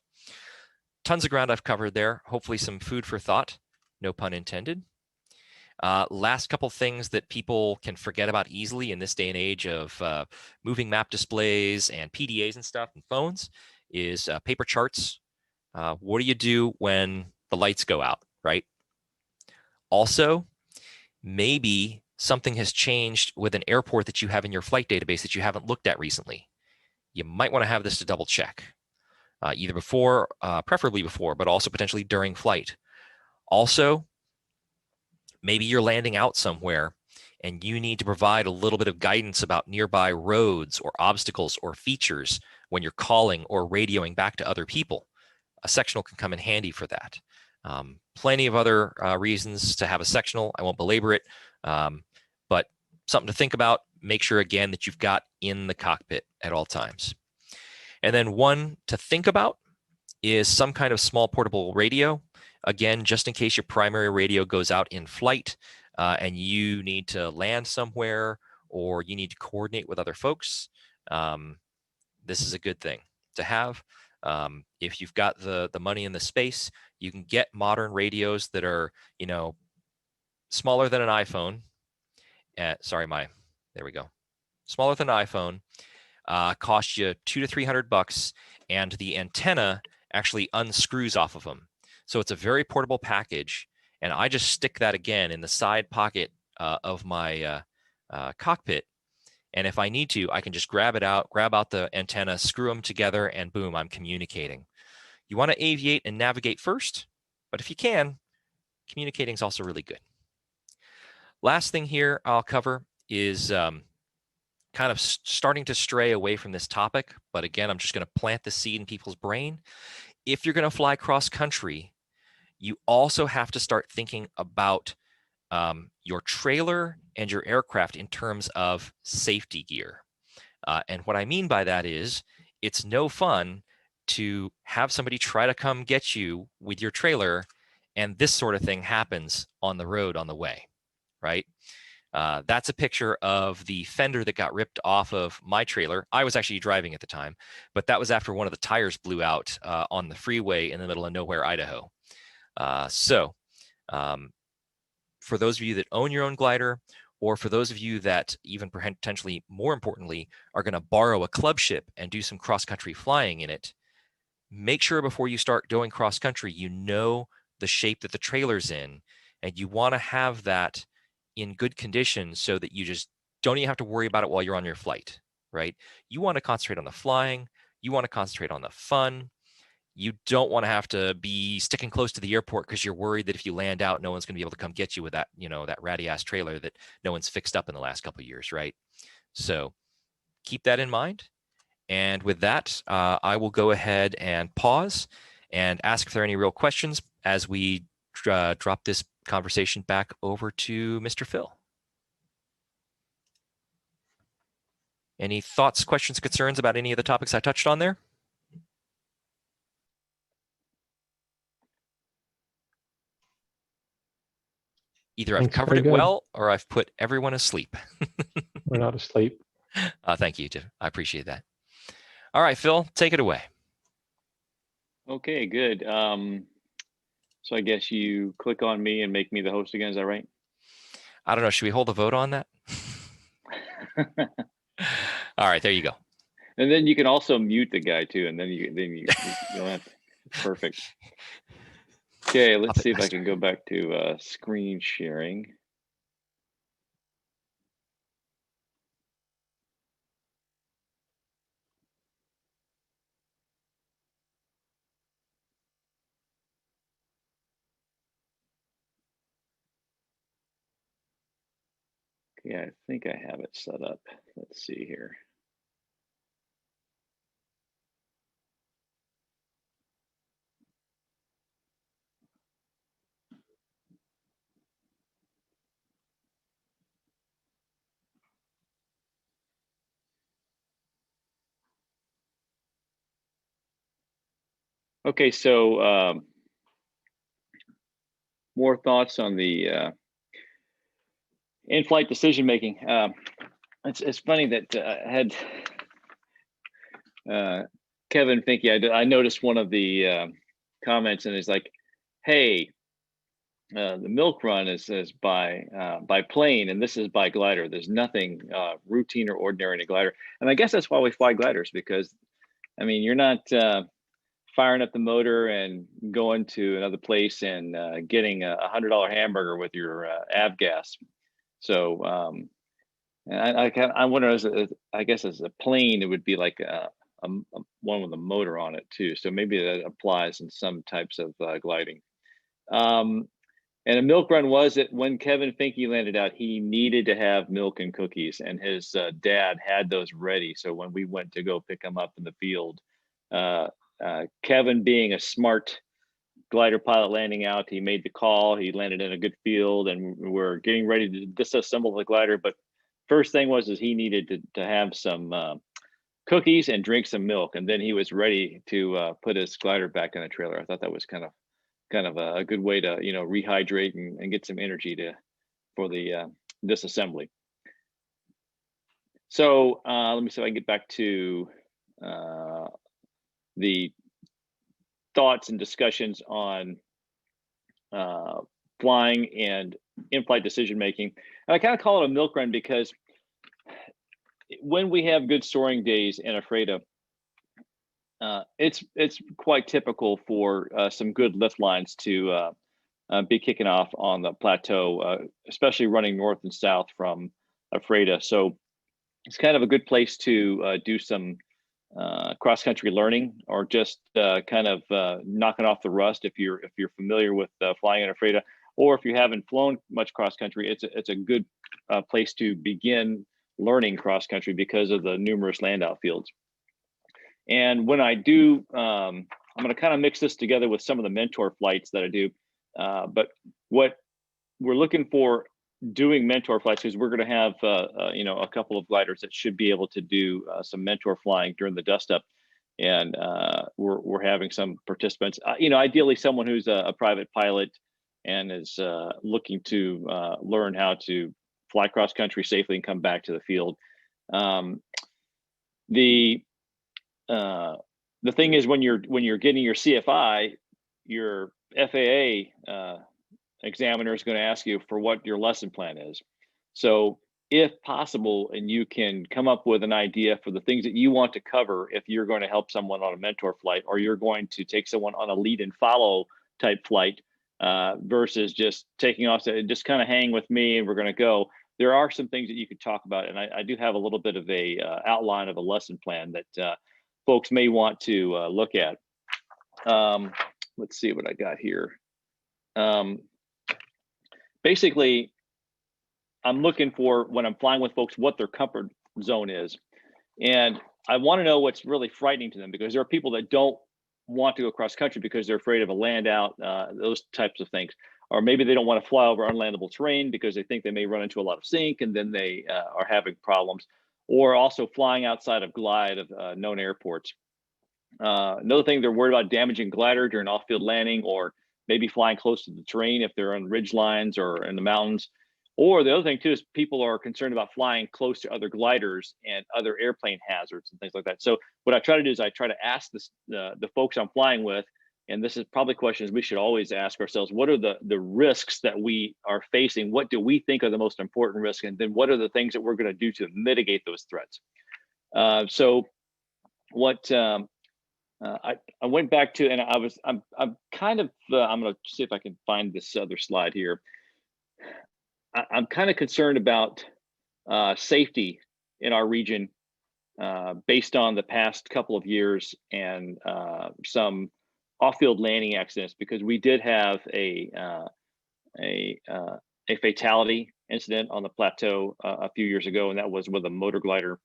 tons of ground I've covered there. Hopefully some food for thought, no pun intended. Last couple things that people can forget about easily in this day and age of moving map displays and PDAs and stuff and phones is paper charts. What do you do when the lights go out, right? Also, maybe something has changed with an airport that you have in your flight database that you haven't looked at recently. You might want to have this to double check, either before, preferably before, but also potentially during flight. Also, maybe you're landing out somewhere and you need to provide a little bit of guidance about nearby roads or obstacles or features when you're calling or radioing back to other people. a sectional can come in handy for that. Plenty of other reasons to have a sectional. I won't belabor it, but something to think about. Make sure, again, that you've got in the cockpit at all times. And then one to think about is some kind of small portable radio. Again, just in case your primary radio goes out in flight and you need to land somewhere or you need to coordinate with other folks, this is a good thing to have. If you've got the money and the space, you can get modern radios that are, you know, smaller than an iPhone. There we go. Smaller than an iPhone, cost you $200 to $300, and the antenna actually unscrews off of them. So it's a very portable package, and I just stick that again in the side pocket of my cockpit. And if I need to, I can just grab out the antenna, screw them together, and boom, I'm communicating. You want to aviate and navigate first, but if you can, communicating is also really good. Last thing here I'll cover is kind of starting to stray away from this topic, but again, I'm just going to plant the seed in people's brain. If you're going to fly cross country, you also have to start thinking about your trailer and your aircraft in terms of safety gear. And what I mean by that is it's no fun to have somebody try to come get you with your trailer and this sort of thing happens on the road on the way, right? That's a picture of the fender that got ripped off of my trailer. I was actually driving at the time, but that was after one of the tires blew out on the freeway in the middle of nowhere, Idaho. For those of you that own your own glider, or for those of you that even potentially more importantly are going to borrow a club ship and do some cross-country flying in it, make sure before you start going cross-country, you know the shape that the trailer's in, and you want to have that in good condition so that you just don't even have to worry about it while you're on your flight, right? You want to concentrate on the flying. You want to concentrate on the fun. You don't want to have to be sticking close to the airport because you're worried that if you land out, no one's going to be able to come get you with that, you know, that ratty ass trailer that no one's fixed up in the last couple of years, right? So keep that in mind. And with that, I will go ahead and pause and ask if there are any real questions as we drop this conversation back over to Mr. Phil. Any thoughts, questions, concerns about any of the topics I touched on there? Either I've covered it well or I've put everyone asleep. We're not asleep. Thank you, Jeff. I appreciate that. All right, Phil, take it away. Okay, good. So I guess you click on me and make me the host again. Is that right? I don't know. Should we hold a vote on that? All right, there you go. And then you can also mute the guy too, and then you don't have to. Perfect. Okay, let's see if I can go back to screen sharing. Okay, I think I have it set up. Let's see here. Okay, so more thoughts on the in-flight decision making. It's funny that I had Kevin Finke. I noticed one of the comments, and it's like, "Hey, the milk run is by plane, and this is by glider. There's nothing routine or ordinary in a glider." And I guess that's why we fly gliders, because I mean, you're not firing up the motor and going to another place and getting a $100 hamburger with your avgas. So I wonder, I guess as a plane, it would be like one with a motor on it too. So maybe that applies in some types of gliding. And a milk run was it when Kevin Finke landed out, he needed to have milk and cookies, and his dad had those ready. So when we went to go pick him up in the field, Kevin, being a smart glider pilot landing out, he made the call. He landed in a good field, and we're getting ready to disassemble the glider. But first thing was he needed to have some cookies and drink some milk, and then he was ready to put his glider back in the trailer. I thought that was kind of a good way to rehydrate and get some energy for the disassembly. So let me see if I can get back to the thoughts and discussions on flying and in-flight decision making. And I kind of call it a milk run because when we have good soaring days in EPHRATA, it's quite typical for some good lift lines to be kicking off on the plateau, especially running north and south from EPHRATA. So it's kind of a good place to do some cross-country learning, or just kind of knocking off the rust if you're familiar with flying in EPHRATA, or if you haven't flown much cross-country. It's a good place to begin learning cross-country because of the numerous land-out fields. And when I do, I'm going to kind of mix this together with some of the mentor flights that I do. But what we're looking for doing mentor flights is we're going to have a couple of gliders that should be able to do some mentor flying during the dust up, and we're having some participants. Ideally someone who's a private pilot and is looking to learn how to fly cross country safely and come back to the field. The thing is, when you're getting your CFI, your FAA examiner is going to ask you for what your lesson plan is. So if possible, and you can come up with an idea for the things that you want to cover if you're going to help someone on a mentor flight, or you're going to take someone on a lead and follow type flight, versus just taking off, just kind of hang with me and we're going to go. There are some things that you could talk about, and I do have a little bit of a outline of a lesson plan that folks may want to look at. Let's see what I got here. Basically, I'm looking for, when I'm flying with folks, what their comfort zone is. And I want to know what's really frightening to them, because there are people that don't want to go cross country because they're afraid of a land out, those types of things. Or maybe they don't want to fly over unlandable terrain because they think they may run into a lot of sink, and then they are having problems. Or also flying outside of glide of known airports. Another thing, they're worried about damaging glider during off-field landing, or maybe flying close to the terrain if they're on ridge lines or in the mountains. Or the other thing too is people are concerned about flying close to other gliders and other airplane hazards and things like that. So what I try to do is I try to ask the folks I'm flying with, and this is probably questions we should always ask ourselves: what are the risks that we are facing? What do we think are the most important risks? And then what are the things that we're going to do to mitigate those threats? So what I went back to, and I'm kind of I'm going to see if I can find this other slide here. I'm kind of concerned about safety in our region based on the past couple of years and some off-field landing accidents, because we did have a fatality incident on the plateau a few years ago, and that was with a motor glider.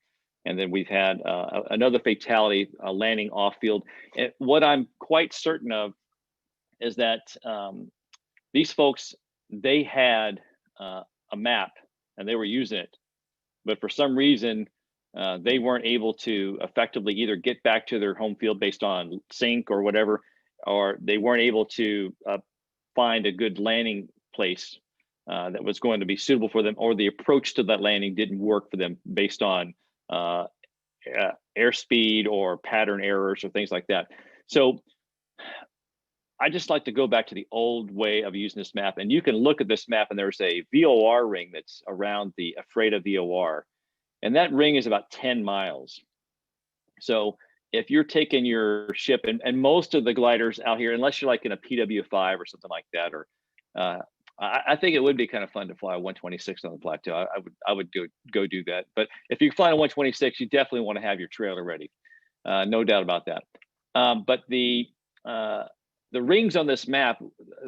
And then we've had another fatality landing off-field. And what I'm quite certain of is that these folks, they had a map and they were using it, but for some reason they weren't able to effectively either get back to their home field based on sink or whatever, or they weren't able to find a good landing place that was going to be suitable for them, or the approach to that landing didn't work for them based on airspeed or pattern errors or things like that. So I just like to go back to the old way of using this map. And you can look at this map, and there's a VOR ring that's around the EPHRATA VOR. And that ring is about 10 miles. So if you're taking your ship, and most of the gliders out here, unless you're like in a PW5 or something like that, or I think it would be kind of fun to fly a 126 on the plateau. I would go do that. But if you fly a 126, you definitely want to have your trailer ready. No doubt about that. But the rings on this map,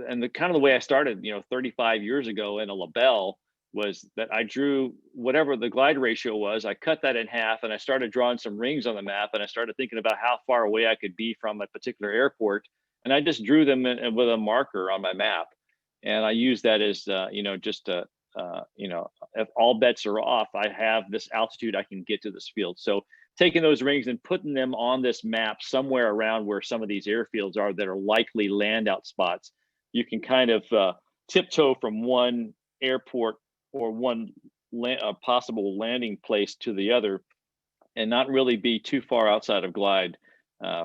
and the kind of the way I started, 35 years ago in a LaBelle was that I drew whatever the glide ratio was, I cut that in half and I started drawing some rings on the map, and I started thinking about how far away I could be from a particular airport. And I just drew them with a marker on my map. And I use that as, just if all bets are off, I have this altitude I can get to this field. So taking those rings and putting them on this map somewhere around where some of these airfields are that are likely land out spots, you can kind of tiptoe from one airport or one possible landing place to the other and not really be too far outside of glide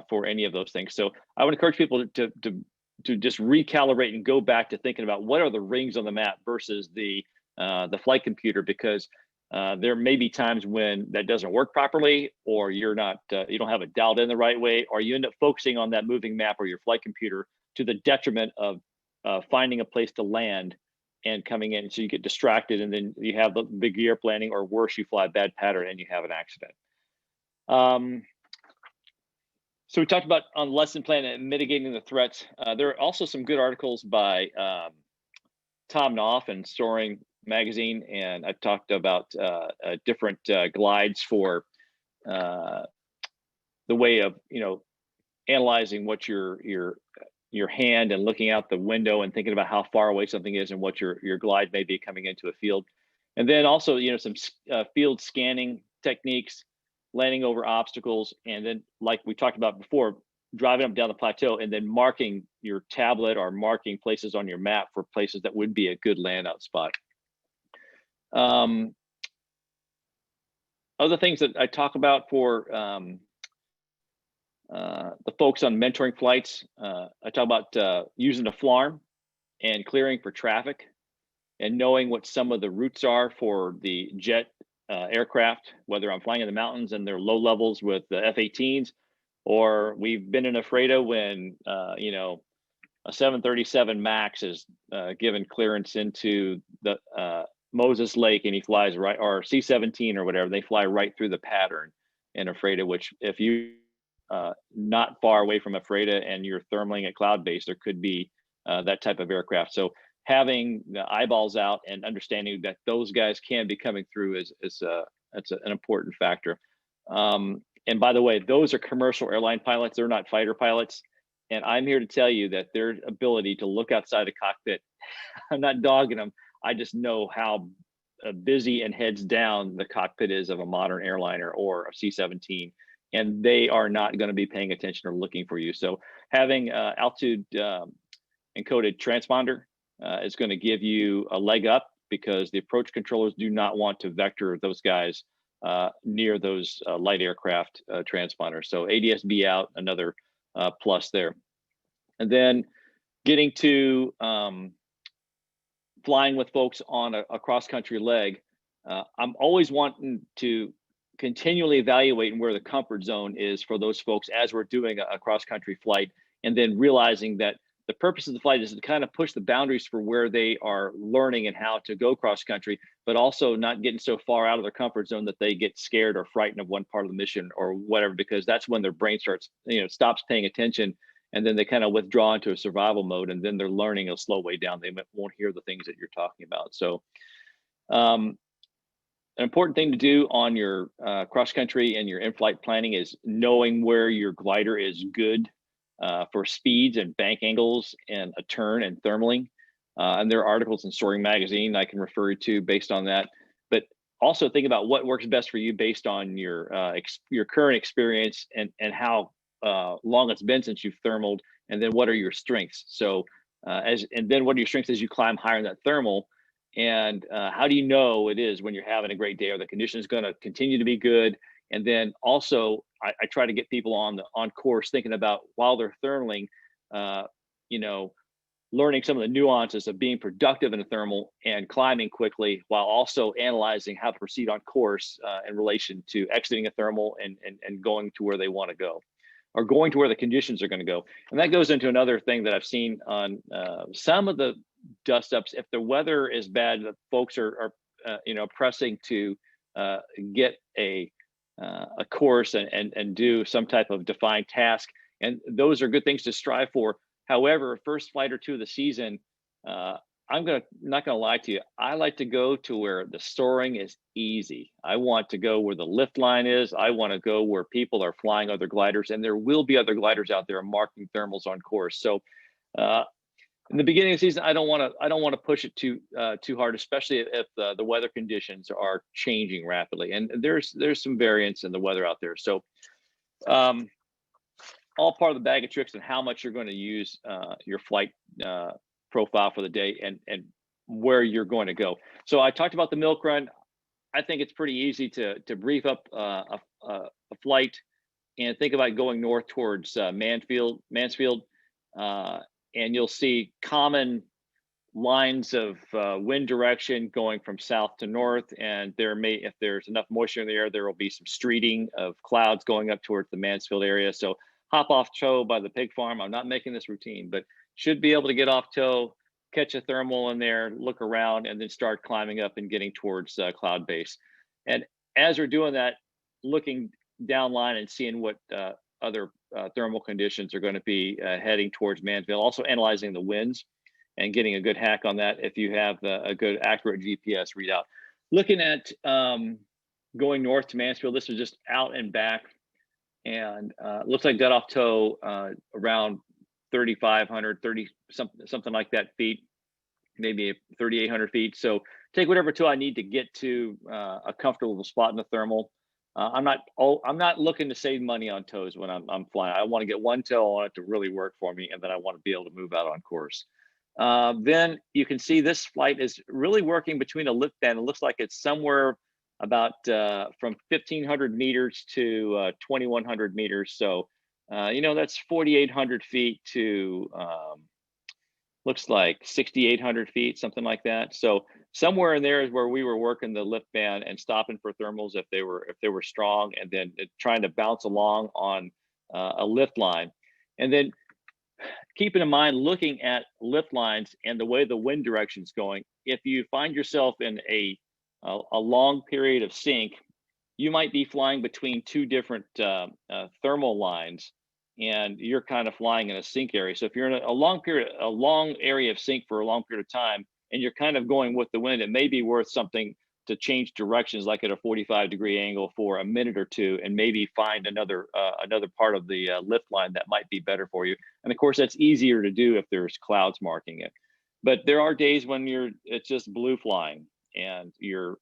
for any of those things. So I would encourage people to just recalibrate and go back to thinking about what are the rings on the map versus the flight computer, because there may be times when that doesn't work properly, or you're not, you don't have it dialed in the right way, or you end up focusing on that moving map or your flight computer to the detriment of finding a place to land and coming in. So you get distracted, and then you have the big gear planning, or worse, you fly a bad pattern and you have an accident. So we talked about on lesson plan and mitigating the threats. There are also some good articles by Tom Knopf and Soaring magazine, and I've talked about different glides for the way of analyzing what your hand and looking out the window and thinking about how far away something is and what your glide may be coming into a field. And then also some field scanning techniques, landing over obstacles, and then, like we talked about before, driving up down the plateau and then marking your tablet or marking places on your map for places that would be a good land out spot. Other things that I talk about for the folks on mentoring flights, I talk about using a FLARM and clearing for traffic, and knowing what some of the routes are for the jet aircraft, whether I'm flying in the mountains and they're low levels with the F-18s, or we've been in a freighter when a 737 MAX is given clearance into the Moses Lake, and he flies right, or C-17 or whatever, they fly right through the pattern in a freighter, which if you not far away from a freighter and you're thermaling at cloud base, there could be that type of aircraft. So having the eyeballs out and understanding that those guys can be coming through is that's an important factor. And by the way, those are commercial airline pilots. They're not fighter pilots. And I'm here to tell you that their ability to look outside a cockpit, I'm not dogging them. I just know how busy and heads down the cockpit is of a modern airliner or a C-17. And they are not going to be paying attention or looking for you. So having altitude encoded transponder is going to give you a leg up, because the approach controllers do not want to vector those guys near those light aircraft transponders. So ADS-B out, another plus there. And then getting to flying with folks on a cross-country leg, I'm always wanting to continually evaluate where the comfort zone is for those folks as we're doing a cross-country flight, and then realizing that the purpose of the flight is to kind of push the boundaries for where they are learning and how to go cross-country, but also not getting so far out of their comfort zone that they get scared or frightened of one part of the mission or whatever, because that's when their brain starts, stops paying attention, and then they kind of withdraw into a survival mode, and then their learning will slow way down. They won't hear the things that you're talking about. So an important thing to do on your cross-country and your in-flight planning is knowing where your glider is good for speeds and bank angles and a turn and thermaling. And there are articles in Soaring magazine I can refer you to based on that. But also think about what works best for you based on your current experience and how long it's been since you've thermaled, and then what are your strengths. So and then what are your strengths as you climb higher in that thermal. And how do you know it is when you're having a great day, or the condition is going to continue to be good? And then also, I try to get people on course thinking about, while they're thermaling, learning some of the nuances of being productive in a thermal and climbing quickly, while also analyzing how to proceed on course in relation to exiting a thermal and going to where they want to go, or going to where the conditions are going to go. And that goes into another thing that I've seen on some of the dust ups. If the weather is bad, the folks are pressing to get a course and do some type of defined task, and those are good things to strive for. However, first flight or two of the season, not gonna lie to you. I like to go to where the soaring is easy. I want to go where the lift line is. I want to go where people are flying other gliders, and there will be other gliders out there marking thermals on course. So in the beginning of the season, I don't want to push it too hard, especially if the weather conditions are changing rapidly, and there's some variance in the weather out there. So all part of the bag of tricks and how much you're going to use your flight profile for the day and where you're going to go. So I talked about the milk run. I think it's pretty easy to brief up a flight and think about going north towards Mansfield, and you'll see common lines of wind direction going from south to north. And if there's enough moisture in the air, there will be some streeting of clouds going up towards the Mansfield area. So hop off tow by the pig farm. I'm not making this routine, but should be able to get off tow, catch a thermal in there, look around, and then start climbing up and getting towards cloud base. And as we're doing that, looking down line and seeing what other thermal conditions are going to be heading towards Mansfield, also analyzing the winds and getting a good hack on that if you have a good accurate GPS readout. Looking at going north to Mansfield, this is just out and back, and looks like got off tow around 3,500, something like that feet, maybe 3,800 feet. So take whatever tow I need to get to a comfortable spot in the thermal. I'm not looking to save money on tows when I'm flying. I want to get one tow. I want it to really work for me, and then I want to be able to move out on course. Then you can see this flight is really working between a lift band. It looks like it's somewhere about from 1,500 meters to 2,100 meters. So that's 4,800 feet to looks like 6,800 feet, something like that. So somewhere in there is where we were working the lift band and stopping for thermals if they were strong, and then trying to bounce along on a lift line. And then keeping in mind, looking at lift lines and the way the wind direction is going, if you find yourself in a long period of sink, you might be flying between two different thermal lines, and you're kind of flying in a sink area. So if you're in a long area of sink for a long period of time, and you're kind of going with the wind, it may be worth something to change directions, like at a 45-degree angle for a minute or two, and maybe find another part of the lift line that might be better for you. And of course, that's easier to do if there's clouds marking it. But there are days when it's just blue flying, and you're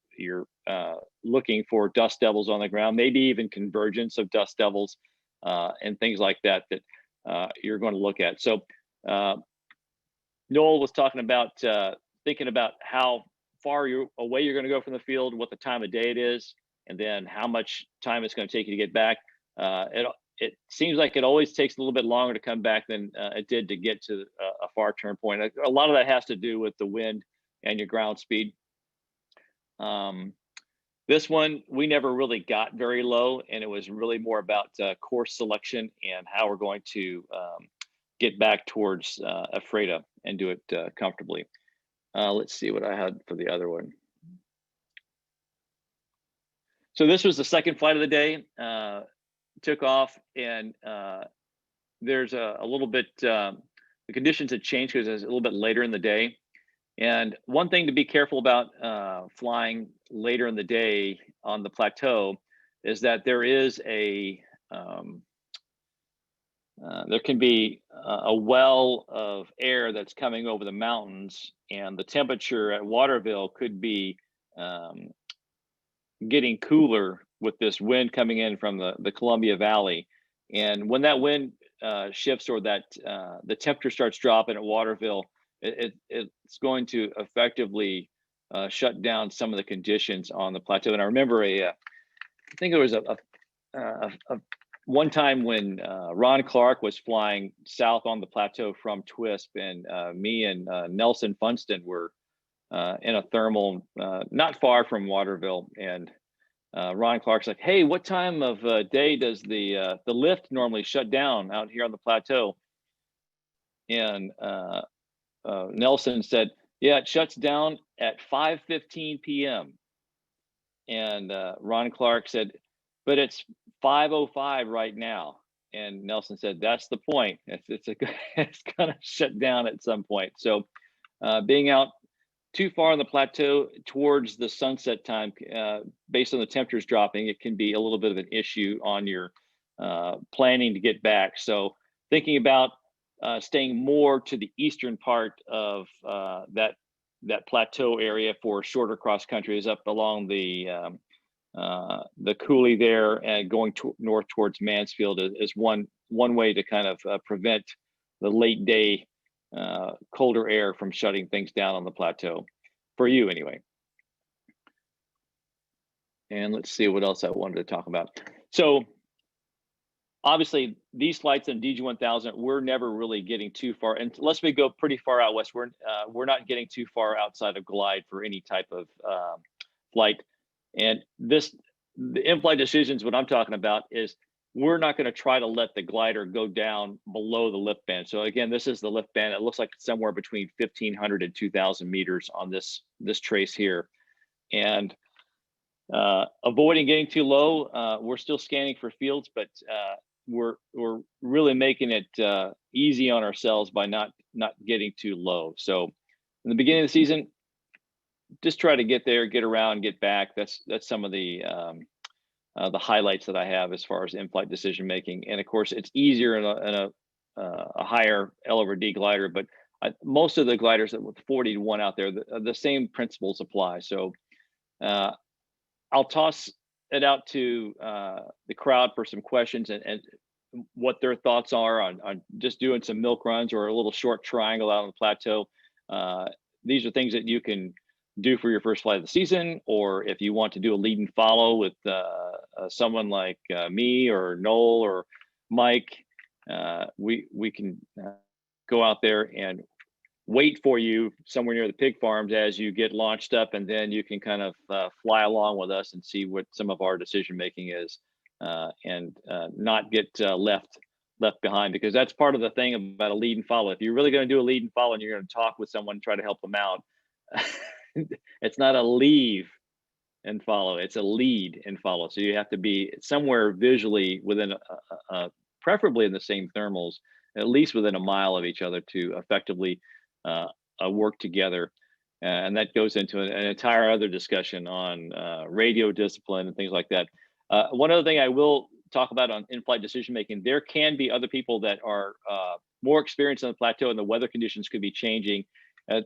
looking for dust devils on the ground, maybe even convergence of dust devils and things like that you're going to look at. So Noel was talking about thinking about how far away you're going to go from the field, what the time of day it is, and then how much time it's going to take you to get back. It seems like it always takes a little bit longer to come back than it did to get to a far turn point. A lot of that has to do with the wind and your ground speed. This one, we never really got very low, and it was really more about course selection and how we're going to get back towards EPHRATA and do it comfortably. Let's see what I had for the other one. So this was the second flight of the day. Took off, and there's a little bit, the conditions had changed because it's a little bit later in the day. And one thing to be careful about flying later in the day on the plateau is that there is there can be a well of air that's coming over the mountains, and the temperature at Waterville could be getting cooler with this wind coming in from the Columbia Valley. And when that wind shifts, or that the temperature starts dropping at Waterville, it's going to effectively shut down some of the conditions on the plateau. And I remember I think it was a one time when Ron Clark was flying south on the plateau from Twisp, and me and Nelson Funston were in a thermal not far from Waterville, and Ron Clark's like, "Hey, what time of day does the lift normally shut down out here on the plateau?" And Nelson said, "Yeah, it shuts down at 5:15 p.m. And Ron Clark said, "But it's 5:05 right now." And Nelson said, "That's the point. It's going to shut down at some point." So being out too far on the plateau towards the sunset time, based on the temperatures dropping, it can be a little bit of an issue on your planning to get back. So thinking about staying more to the eastern part of that plateau area for shorter cross country is up along the Coulee there, and going north towards Mansfield is one way to kind of prevent the late day colder air from shutting things down on the plateau, for you anyway. And let's see what else I wanted to talk about. So obviously these flights in DG-1000, we're never really getting too far, and unless we go pretty far out west, we're not getting too far outside of glide for any type of flight. And the in-flight decisions, what I'm talking about is we're not going to try to let the glider go down below the lift band. So again, this is the lift band. It looks like it's somewhere between 1,500 and 2,000 meters on this trace here. And avoiding getting too low, we're still scanning for fields, but we're really making it easy on ourselves by not getting too low. So in the beginning of the season, just try to get there, get around, get back. That's some of the highlights that I have as far as in-flight decision making. And of course, it's easier in a higher L over D glider, but most of the gliders with 40 to 1 out there, the same principles apply. So I'll toss it out to the crowd for some questions and what their thoughts are on just doing some milk runs or a little short triangle out on the plateau. These are things that you can do for your first flight of the season, or if you want to do a lead and follow with someone like me or Noel or Mike, we can go out there and wait for you somewhere near the pig farms as you get launched up, and then you can kind of fly along with us and see what some of our decision making is, and not get left behind, because that's part of the thing about a lead and follow. If you're really going to do a lead and follow and you're going to talk with someone, try to help them out, it's not a leave and follow, it's a lead and follow. So you have to be somewhere visually within preferably in the same thermals, at least within a mile of each other, to effectively work together. And that goes into an entire other discussion on radio discipline and things like that. One other thing I will talk about on in-flight decision making, there can be other people that are more experienced on the plateau, and the weather conditions could be changing,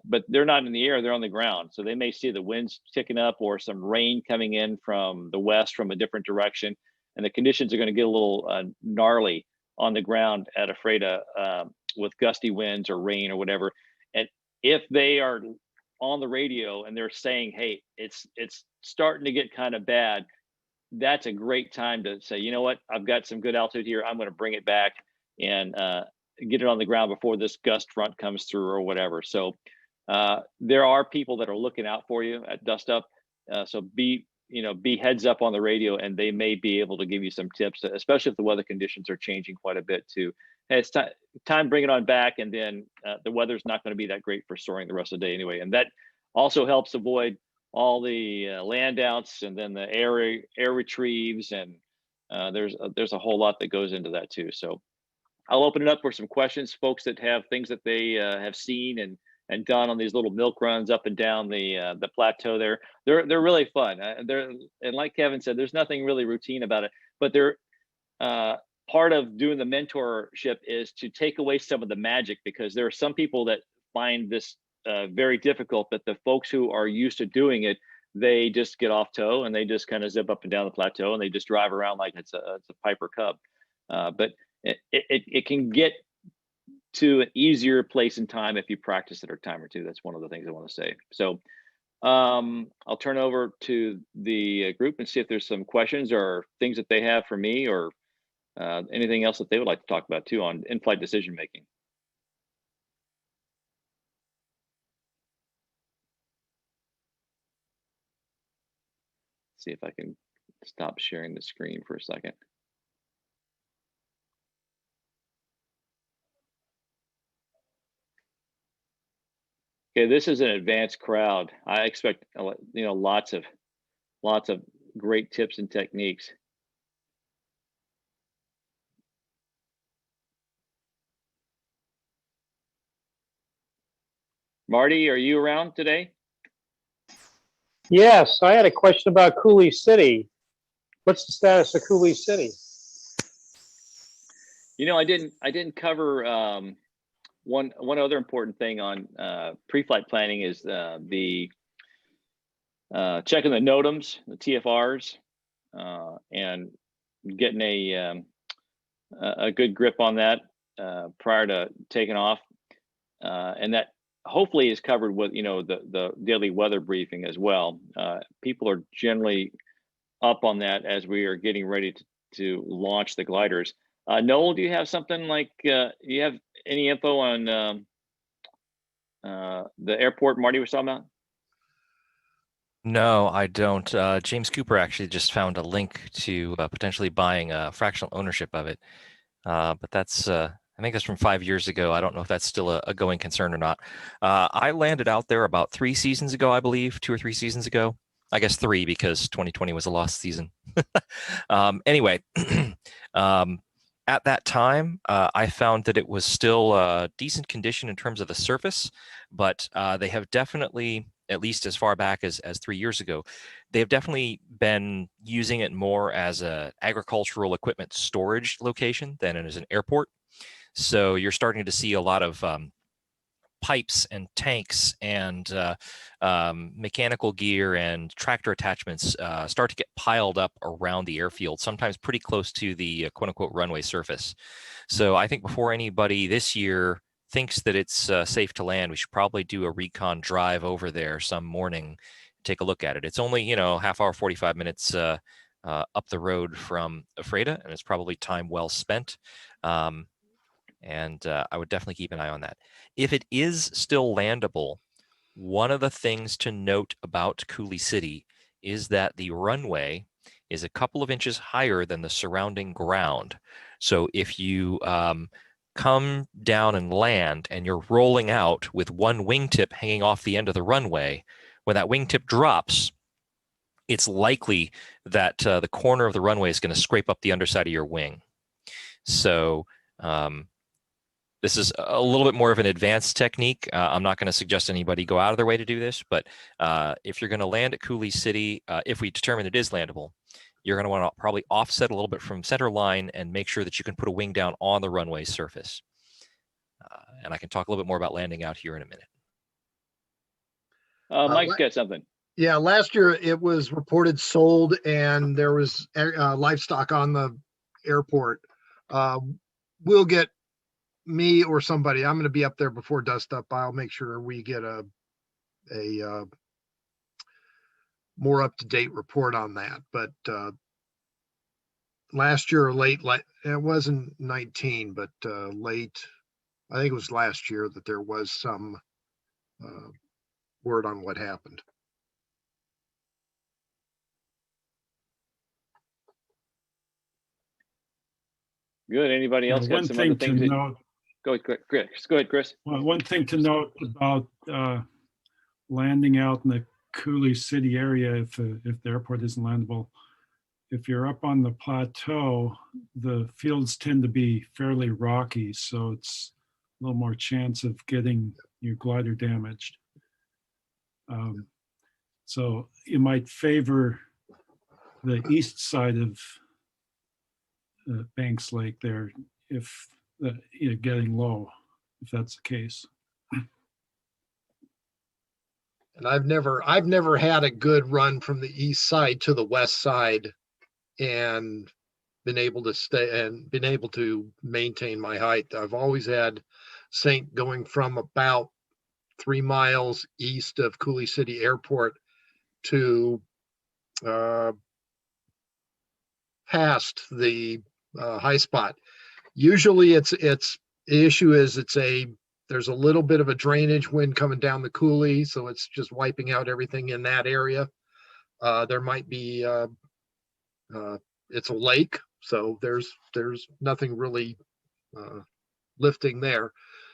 but they're not in the air, they're on the ground. So they may see the winds ticking up or some rain coming in from the west from a different direction, and the conditions are going to get a little gnarly on the ground at AIRFIELD with gusty winds or rain or whatever. And if they are on the radio and they're saying, hey, it's starting to get kind of bad, that's a great time to say, you know what, I've got some good altitude here, I'm going to bring it back and get it on the ground before this gust front comes through or whatever. So there are people that are looking out for you at dust up. So be heads up on the radio, and they may be able to give you some tips, especially if the weather conditions are changing quite a bit too. Hey, it's time, bring it on back, and then the weather's not going to be that great for soaring the rest of the day anyway. And that also helps avoid all the land outs and then the air retrieves, and there's a whole lot that goes into that too. So I'll open it up for some questions, folks that have things that they have seen and done on these little milk runs up and down the plateau there. They're really fun. And like Kevin said, there's nothing really routine about it, but they're part of doing the mentorship is to take away some of the magic, because there are some people that find this very difficult, but the folks who are used to doing it, they just get off tow and they just kind of zip up and down the plateau and they just drive around like it's a Piper Cub. But it can get to an easier place in time if you practice it or time or two. That's one of the things I want to say. So I'll turn over to the group and see if there's some questions or things that they have for me, or anything else that they would like to talk about too on in-flight decision making. See if I can stop sharing the screen for a second. Okay, this is an advanced crowd. I expect lots of great tips and techniques. Marty, are you around today? Yes, I had a question about Coulee City. What's the status of Coulee City? You know, I didn't cover one other important thing on pre-flight planning is the checking the NOTAMs, the TFRs, and getting a good grip on that prior to taking off, and that hopefully is covered with the daily weather briefing as well. People are generally up on that as we are getting ready to launch the gliders. Noel, do you have something like you have any info on the airport Marty was talking about? No, I don't. James Cooper actually just found a link to potentially buying a fractional ownership of it. But that's, I think that's from 5 years ago. I don't know if that's still a going concern or not. I landed out there about 3 seasons ago, I believe, 2 or 3 seasons ago. I guess 3 because 2020 was a lost season. Anyway, at that time, I found that it was still decent condition in terms of the surface, but they have definitely, at least as far back as 3 years ago, they have definitely been using it more as a agricultural equipment storage location than as an airport. So you're starting to see a lot of pipes and tanks and mechanical gear and tractor attachments start to get piled up around the airfield, sometimes pretty close to the quote unquote runway surface. So I think before anybody this year thinks that it's safe to land, we should probably do a recon drive over there some morning, take a look at it. It's only, half hour, 45 minutes up the road from EPHRATA, and it's probably time well spent. And I would definitely keep an eye on that. If it is still landable, one of the things to note about Coulee City is that the runway is a couple of inches higher than the surrounding ground. So if you come down and land and you're rolling out with one wingtip hanging off the end of the runway, when that wingtip drops, it's likely that the corner of the runway is going to scrape up the underside of your wing. So this is a little bit more of an advanced technique. I'm not going to suggest anybody go out of their way to do this, but if you're going to land at Coulee City, if we determine it is landable, you're going to want to probably offset a little bit from center line and make sure that you can put a wing down on the runway surface. And I can talk a little bit more about landing out here in a minute. Mike's got something. Yeah, last year it was reported sold and there was livestock on the airport. We'll get me or somebody. I'm going to be up there before dust up. I'll make sure we get a more up-to-date report on that. But last year or late, it wasn't 19, but late, I think it was last year that there was some word on what happened. Good. Anybody else got some other things? Go ahead, Chris. Well, one thing to note about landing out in the Coulee City area, if the airport isn't landable, if you're up on the plateau, the fields tend to be fairly rocky, so it's a little more chance of getting your glider damaged. So you might favor the east side of Banks Lake there if getting low, if that's the case. And I've never had a good run from the east side to the west side and been able to maintain my height. I've always had Saint going from about 3 miles east of Coulee City Airport to past the high spot. Usually it's the issue is there's a little bit of a drainage wind coming down the coulee, so it's just wiping out everything in that area. There might be it's a lake, so there's nothing really lifting there.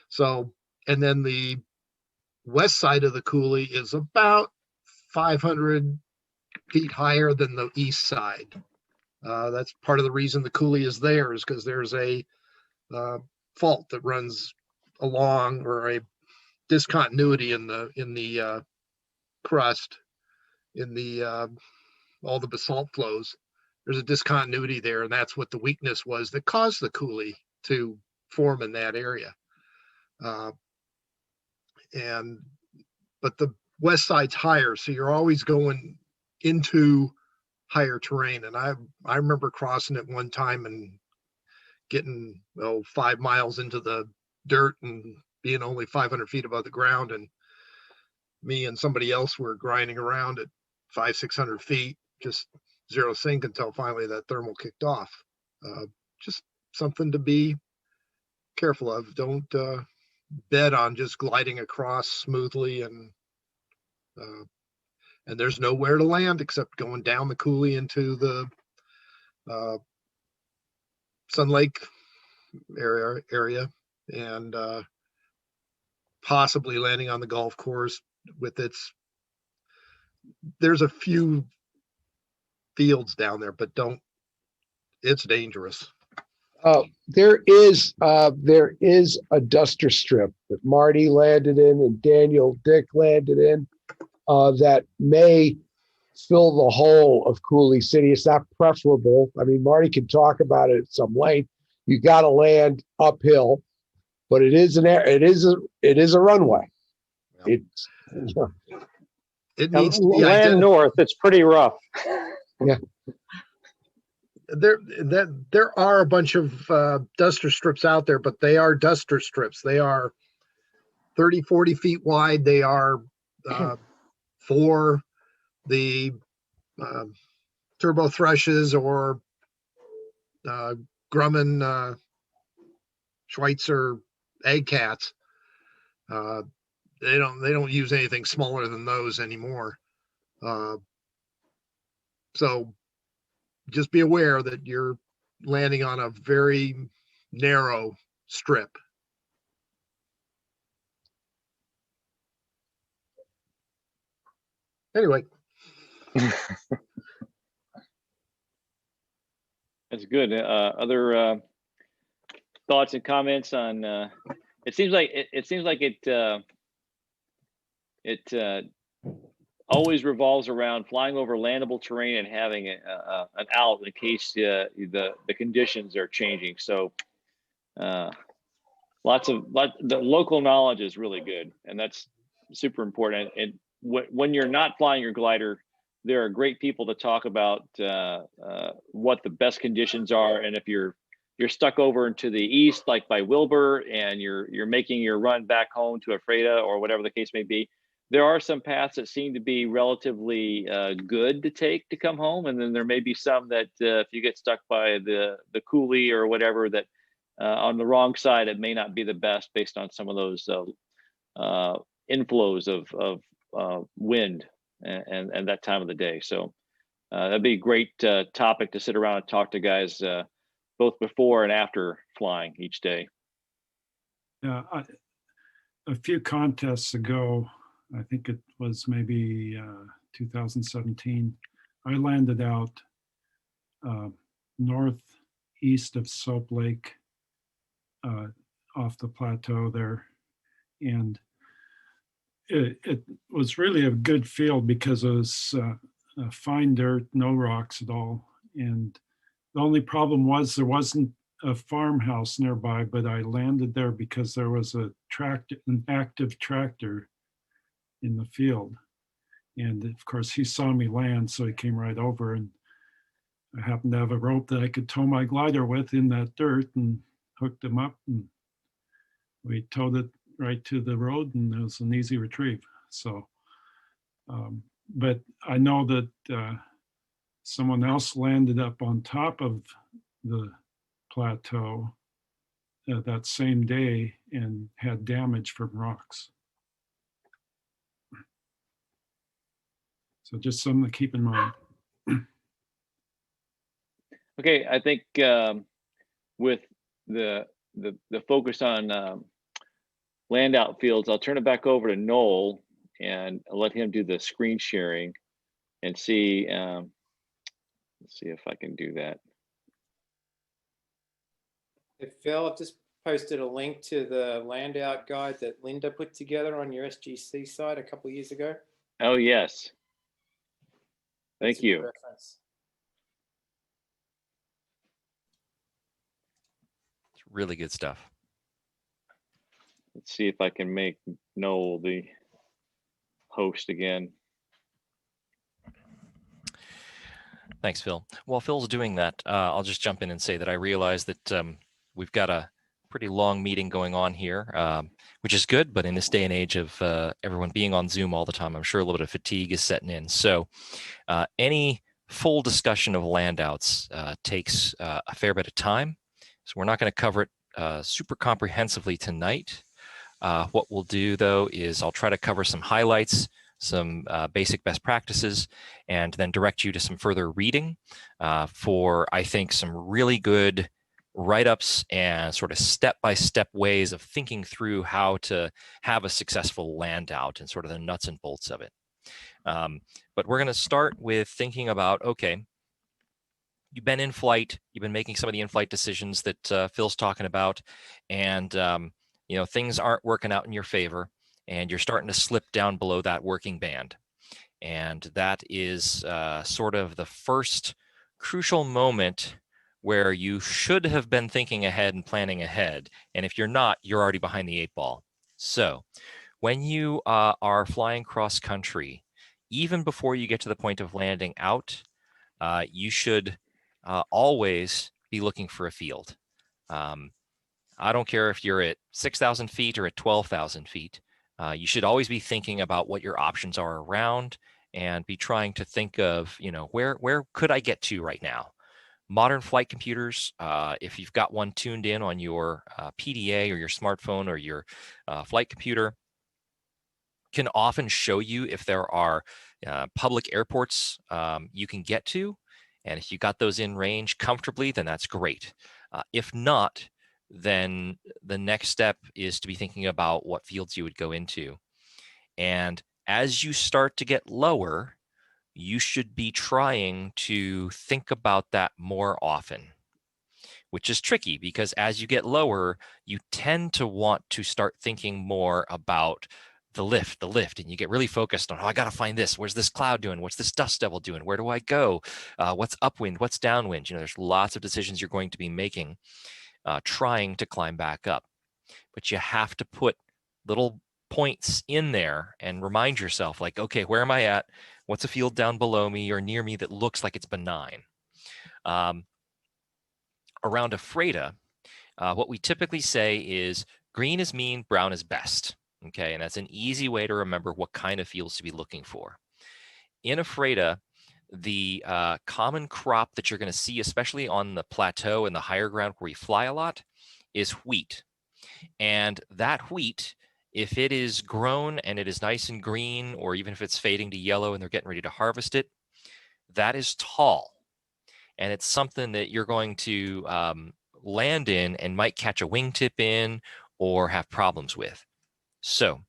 So, and then the west side of the coulee is about 500 feet higher than the east side. That's part of the reason the coulee is there, is because there's a fault that runs along, or discontinuity in the crust, in the all the basalt flows. There's a discontinuity there, and that's what the weakness was that caused the coulee to form in that area. But the west side's higher, so you're always going into higher terrain. And I remember crossing it one time and getting 5 miles into the dirt and being only 500 feet above the ground, and me and somebody else were grinding around at 500-600 feet, just zero sync until finally that thermal kicked off. Just something to be careful of. Don't bet on just gliding across smoothly, and there's nowhere to land except going down the coulee into the Sun Lake area, and possibly landing on the golf course with there's a few fields down there, but it's dangerous. There is a duster strip that Marty landed in and Dick landed in that may fill the whole of Coulee City. It's not preferable. I mean, Marty can talk about it at some length. You got to land uphill, but it is a runway. It And needs to be land north, it's pretty rough. Yeah. There are a bunch of duster strips out there, but they are duster strips. They are 30, 40 feet wide. They are for the turbo thrushes or Grumman Schweitzer egg cats. They don't use anything smaller than those anymore. So just be aware that you're landing on a very narrow strip. Anyway. That's good. Other thoughts and comments on? It seems like it always revolves around flying over landable terrain and having an out in case the conditions are changing. So the local knowledge is really good, and that's super important. And when you're not flying your glider, there are great people to talk about what the best conditions are. And if you're stuck over into the east, like by Wilbur, and you're making your run back home to Ephrata or whatever the case may be, there are some paths that seem to be relatively good to take to come home. And then there may be some that if you get stuck by the coulee or whatever, that on the wrong side, it may not be the best based on some of those inflows of wind and that time of the day. So that'd be a great topic to sit around and talk to guys both before and after flying each day. Yeah, a few contests ago, I think it was maybe 2017, I landed out northeast of Soap Lake off the plateau there. And it was really a good field because it was fine dirt, no rocks at all. And the only problem was there wasn't a farmhouse nearby, but I landed there because there was an active tractor in the field. And of course he saw me land, so he came right over, and I happened to have a rope that I could tow my glider with in that dirt and hooked him up, and we towed it right to the road, and it was an easy retrieve. So, but I know that someone else landed up on top of the plateau that same day and had damage from rocks. So just something to keep in mind. Okay, I think with the focus on land out fields, I'll turn it back over to Noel and I'll let him do the screen sharing and see. Let's see if I can do that. Hey, Phil, just posted a link to the land out guide that Linda put together on your SGC site a couple of years ago. Oh, yes. Thank That's a good you. reference. It's really good stuff. Let's see if I can make Noel the host again. Thanks, Phil. While Phil's doing that, I'll just jump in and say that I realize that we've got a pretty long meeting going on here, which is good, but in this day and age of everyone being on Zoom all the time, I'm sure a little bit of fatigue is setting in. So any full discussion of landouts takes a fair bit of time. So we're not going to cover it super comprehensively tonight. What we'll do, though, is I'll try to cover some highlights, some basic best practices, and then direct you to some further reading for, I think, some really good write-ups and sort of step-by-step ways of thinking through how to have a successful land out and sort of the nuts and bolts of it. But we're going to start with thinking about, okay, you've been in flight, you've been making some of the in-flight decisions that Phil's talking about, and you know, things aren't working out in your favor, and you're starting to slip down below that working band. And that is sort of the first crucial moment where you should have been thinking ahead and planning ahead. And if you're not, you're already behind the 8 ball. So when you are flying cross country, even before you get to the point of landing out, you should always be looking for a field. I don't care if you're at 6,000 feet or at 12,000 feet. You should always be thinking about what your options are around and be trying to think of, you know, where could I get to right now? Modern flight computers, if you've got one tuned in on your PDA or your smartphone or your flight computer, can often show you if there are public airports you can get to. And if you got those in range comfortably, then that's great. If not, then the next step is to be thinking about what fields you would go into. And as you start to get lower, you should be trying to think about that more often, which is tricky because as you get lower, you tend to want to start thinking more about the lift, and you get really focused on, oh, I got to find this. Where's this cloud doing? What's this dust devil doing? Where do I go? What's upwind? What's downwind? You know, there's lots of decisions you're going to be making, trying to climb back up. But you have to put little points in there and remind yourself, like, okay, where am I at? What's a field down below me or near me that looks like it's benign? Around EPHRATA, what we typically say is green is mean, brown is best. Okay, and that's an easy way to remember what kind of fields to be looking for. In EPHRATA, the common crop that you're going to see, especially on the plateau and the higher ground where we fly a lot, is wheat. And that wheat, if it is grown and it is nice and green, or even if it's fading to yellow and they're getting ready to harvest it, that is tall. And it's something that you're going to land in and might catch a wingtip in or have problems with. So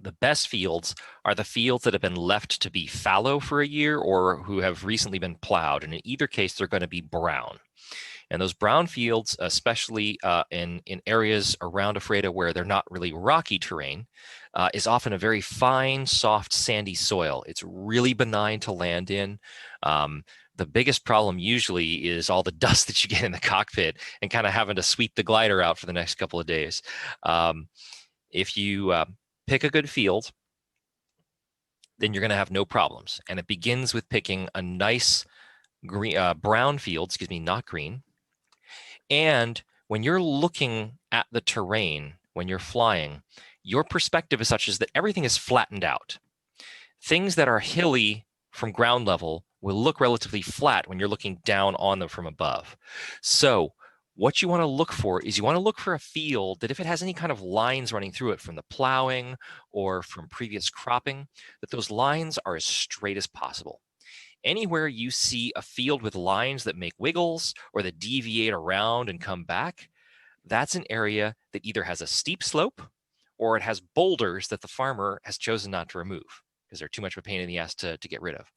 the best fields are the fields that have been left to be fallow for a year or who have recently been plowed. And in either case, they're going to be brown. And those brown fields, especially in areas around EPHRATA where they're not really rocky terrain, is often a very fine, soft, sandy soil. It's really benign to land in. The biggest problem usually is all the dust that you get in the cockpit and kind of having to sweep the glider out for the next couple of days. If you pick a good field, then you're going to have no problems. And it begins with picking a nice green, brown field, not green. And when you're looking at the terrain, when you're flying, your perspective is such as that everything is flattened out. Things that are hilly from ground level will look relatively flat when you're looking down on them from above. So what you want to look for is you want to look for a field that if it has any kind of lines running through it from the plowing or from previous cropping, that those lines are as straight as possible. Anywhere you see a field with lines that make wiggles or that deviate around and come back, that's an area that either has a steep slope or it has boulders that the farmer has chosen not to remove because they're too much of a pain in the ass to get rid of.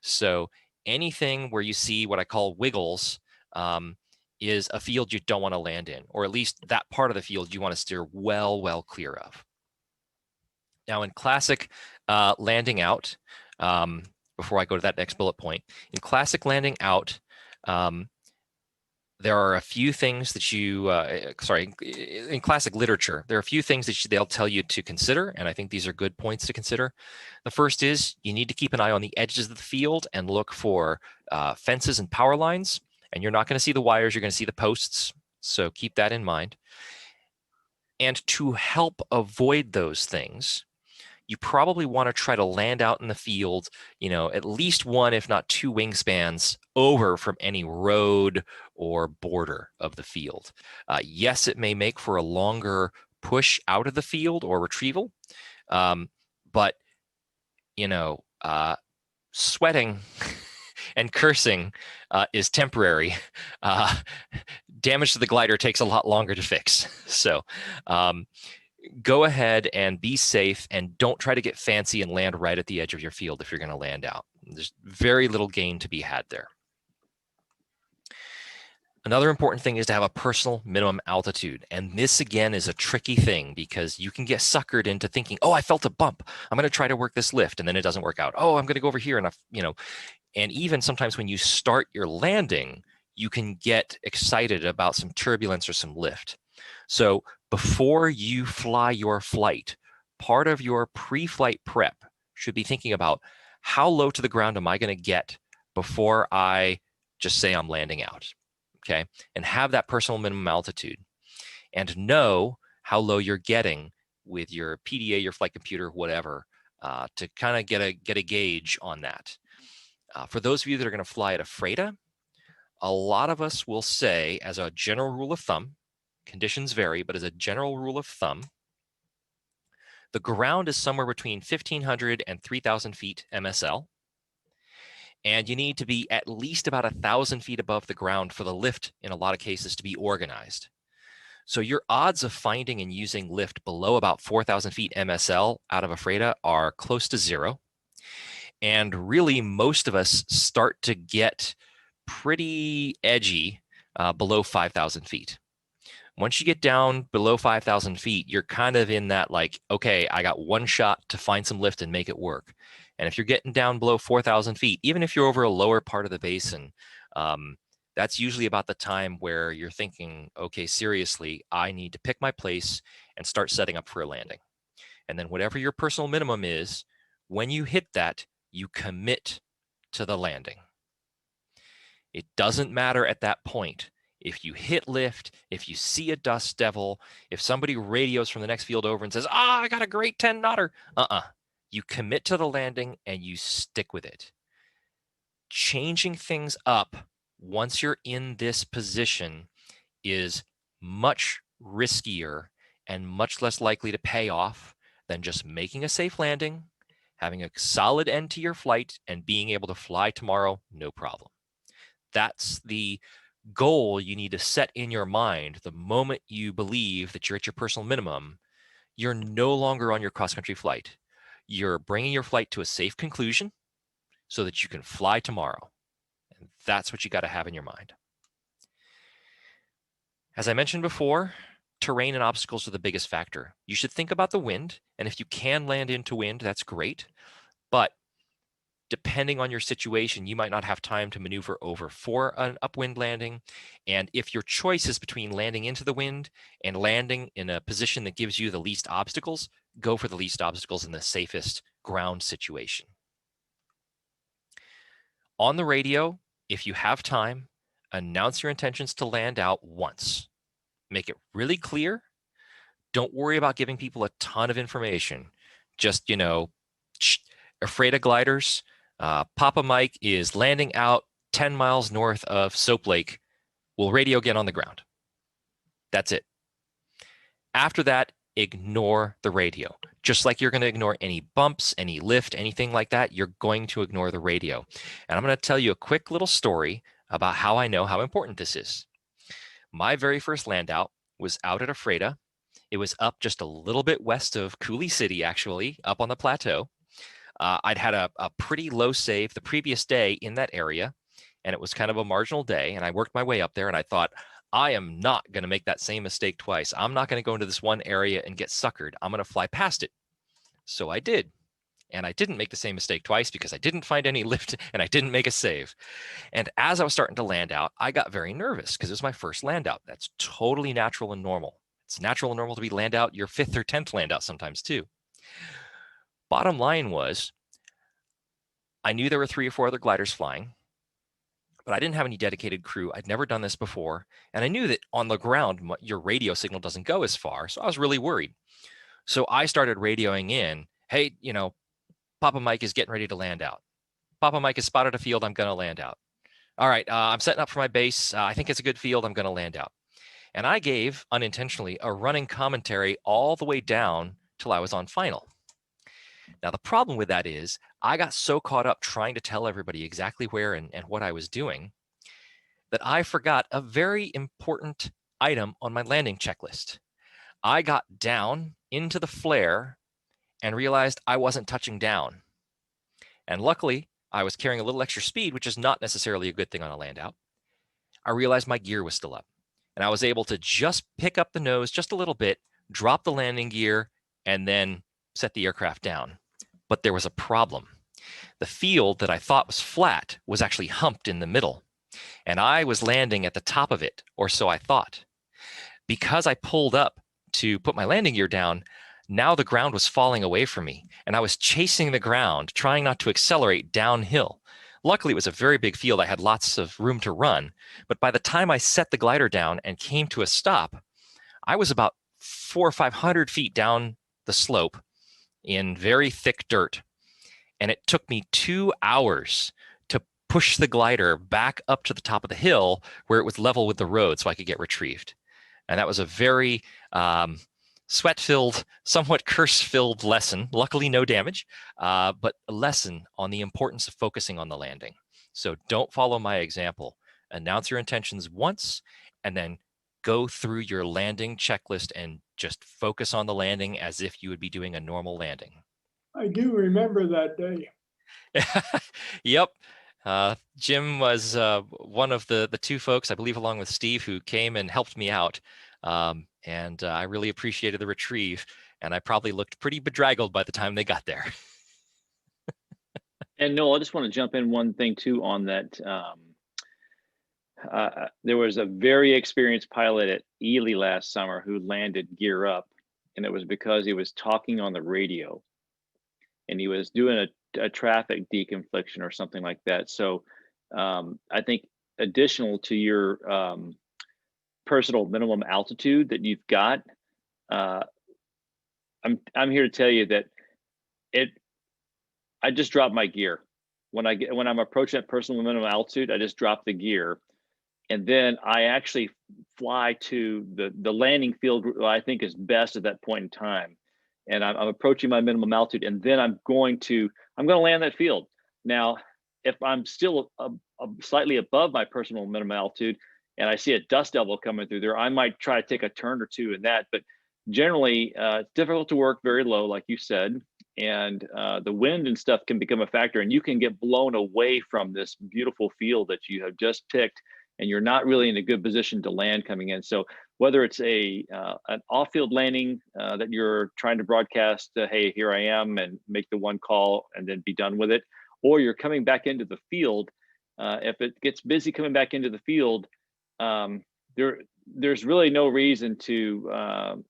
So anything where you see what I call wiggles is a field you don't want to land in, or at least that part of the field you want to steer well clear of. Now in classic landing out, before I go to that next bullet point, in classic landing out, there are a few things that you, in classic literature, there are a few things that they'll tell you to consider, and I think these are good points to consider. The first is you need to keep an eye on the edges of the field and look for fences and power lines, and you're not going to see the wires, you're going to see the posts, so keep that in mind. And to help avoid those things, you probably want to try to land out in the field, at least one, if not two wingspans over from any road or border of the field. Yes, it may make for a longer push out of the field or retrieval, but, sweating and cursing is temporary. Damage to the glider takes a lot longer to fix. So, go ahead and be safe and don't try to get fancy and land right at the edge of your field if you're going to land out. There's very little gain to be had there. Another important thing is to have a personal minimum altitude. And this again is a tricky thing because you can get suckered into thinking, oh, I felt a bump. I'm going to try to work this lift, and then it doesn't work out. Oh, I'm going to go over here and and even sometimes when you start your landing, you can get excited about some turbulence or some lift. So before you fly your flight, part of your pre-flight prep should be thinking about how low to the ground am I going to get before I just say I'm landing out, okay? And have that personal minimum altitude and know how low you're getting with your PDA, your flight computer, whatever, to kind of get a gauge on that. For those of you that are going to fly at EPHRATA, a lot of us will say, as a general rule of thumb, conditions vary, but as a general rule of thumb, the ground is somewhere between 1,500 and 3,000 feet MSL. And you need to be at least about 1,000 feet above the ground for the lift, in a lot of cases, to be organized. So your odds of finding and using lift below about 4,000 feet MSL out of EPHRATA are close to zero. And really, most of us start to get pretty edgy below 5,000 feet. Once you get down below 5,000 feet, you're kind of in that like, okay, I got one shot to find some lift and make it work. And if you're getting down below 4,000 feet, even if you're over a lower part of the basin, that's usually about the time where you're thinking, okay, seriously, I need to pick my place and start setting up for a landing. And then whatever your personal minimum is, when you hit that, you commit to the landing. It doesn't matter at that point. If you hit lift, if you see a dust devil, if somebody radios from the next field over and says, I got a great 10 knotter, you commit to the landing and you stick with it. Changing things up once you're in this position is much riskier and much less likely to pay off than just making a safe landing, having a solid end to your flight, and being able to fly tomorrow, no problem. That's the goal you need to set in your mind. The moment you believe that you're at your personal minimum, you're no longer on your cross-country flight. You're bringing your flight to a safe conclusion so that you can fly tomorrow. And that's what you got to have in your mind. As I mentioned before, terrain and obstacles are the biggest factor. You should think about the wind, and if you can land into wind, that's great. But depending on your situation, you might not have time to maneuver over for an upwind landing. And if your choice is between landing into the wind and landing in a position that gives you the least obstacles, go for the least obstacles in the safest ground situation. On the radio, if you have time, announce your intentions to land out once. Make it really clear. Don't worry about giving people a ton of information. Just, EPHRATA gliders, Papa Mike is landing out 10 miles north of Soap Lake. We'll radio again on the ground. That's it. After that, ignore the radio. Just like you're going to ignore any bumps, any lift, anything like that, you're going to ignore the radio. And I'm going to tell you a quick little story about how I know how important this is. My very first land out was out at EPHRATA. It was up just a little bit west of Coulee City, actually, up on the plateau. I'd had a pretty low save the previous day in that area, and it was kind of a marginal day, and I worked my way up there, and I thought, I am not going to make that same mistake twice. I'm not going to go into this one area and get suckered. I'm going to fly past it. So I did. And I didn't make the same mistake twice because I didn't find any lift and I didn't make a save. And as I was starting to land out, I got very nervous because it was my first land out. That's totally natural and normal. It's natural and normal to be land out your 5th or 10th land out sometimes too. Bottom line was, I knew there were 3 or 4 other gliders flying, but I didn't have any dedicated crew. I'd never done this before. And I knew that on the ground, your radio signal doesn't go as far. So I was really worried. So I started radioing in, hey, Papa Mike is getting ready to land out. Papa Mike has spotted a field. I'm going to land out. All right, I'm setting up for my base. I think it's a good field. I'm going to land out. And I gave, unintentionally, a running commentary all the way down till I was on final. Now, the problem with that is I got so caught up trying to tell everybody exactly where and what I was doing that I forgot a very important item on my landing checklist. I got down into the flare and realized I wasn't touching down. And luckily, I was carrying a little extra speed, which is not necessarily a good thing on a land out. I realized my gear was still up. And I was able to just pick up the nose just a little bit, drop the landing gear, and then set the aircraft down. But there was a problem. The field that I thought was flat was actually humped in the middle. And I was landing at the top of it, or so I thought. Because I pulled up to put my landing gear down, now the ground was falling away from me, and I was chasing the ground, trying not to accelerate downhill. Luckily, it was a very big field. I had lots of room to run, but by the time I set the glider down and came to a stop, I was about 400 or 500 feet down the slope in very thick dirt, and it took me 2 hours to push the glider back up to the top of the hill where it was level with the road so I could get retrieved. And that was a very sweat-filled, somewhat curse-filled lesson. Luckily, no damage, but a lesson on the importance of focusing on the landing. So don't follow my example. Announce your intentions once, and then go through your landing checklist and just focus on the landing as if you would be doing a normal landing. I do remember that day. Yep. Jim was one of the 2 folks, I believe, along with Steve, who came and helped me out. And I really appreciated the retrieve, and I probably looked pretty bedraggled by the time they got there. And Noel, I just want to jump in one thing too on that. There was a very experienced pilot at Ely last summer who landed gear up, and it was because he was talking on the radio, and he was doing a traffic deconfliction or something like that. So I think additional to your personal minimum altitude that you've got, I'm here to tell you that I just dropped my gear when I'm approaching that personal minimum altitude. I just drop the gear, and then I actually fly to the landing field I think is best at that point in time, and I'm approaching my minimum altitude, and then I'm going to land that field. Now, if I'm still slightly above my personal minimum altitude, and I see a dust devil coming through there, I might try to take a turn or two in that. But generally, it's difficult to work very low, like you said, and the wind and stuff can become a factor, and you can get blown away from this beautiful field that you have just picked, and you're not really in a good position to land coming in. So whether it's an off-field landing that you're trying to broadcast, hey, here I am, and make the one call and then be done with it, or you're coming back into the field, if it gets busy coming back into the field, there's really no reason to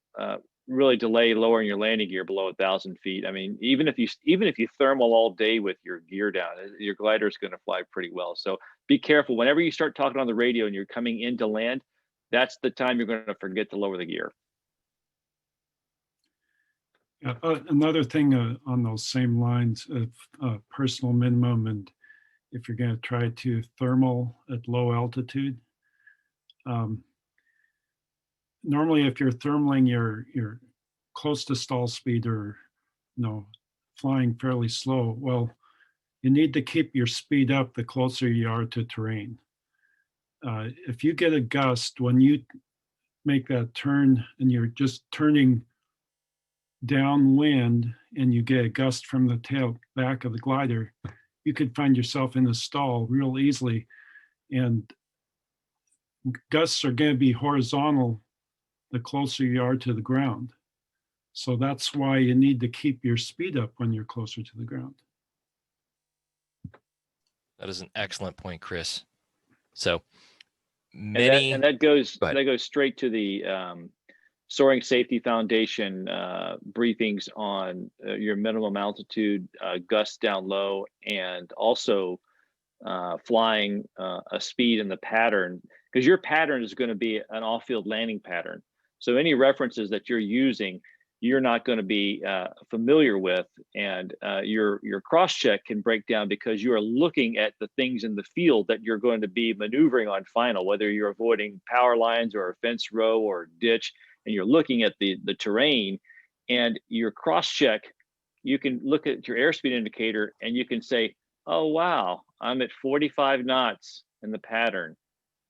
really delay lowering your landing gear below 1,000 feet. I mean, even if you thermal all day with your gear down, your glider is going to fly pretty well. So be careful whenever you start talking on the radio and you're coming into land. That's the time you're going to forget to lower the gear. Yeah, another thing on those same lines of personal minimum, and if you're going to try to thermal at low altitude, normally if you're thermaling, you're close to stall speed or flying fairly slow. Well, you need to keep your speed up the closer you are to terrain. If you get a gust when you make that turn and you're just turning downwind and you get a gust from the tail back of the glider, you could find yourself in a stall real easily. And gusts are going to be horizontal the closer you are to the ground. So that's why you need to keep your speed up when you're closer to the ground. That is an excellent point, Chris. So And that goes Go ahead. straight to the Soaring Safety Foundation briefings on your minimum altitude, gusts down low, and also flying a speed in the pattern, because your pattern is going to be an off-field landing pattern. So any references that you're using, you're not going to be familiar with, and your cross-check can break down because you are looking at the things in the field that you're going to be maneuvering on final, whether you're avoiding power lines or a fence row or ditch, and you're looking at the terrain, and your cross-check, you can look at your airspeed indicator and you can say, oh wow, I'm at 45 knots in the pattern.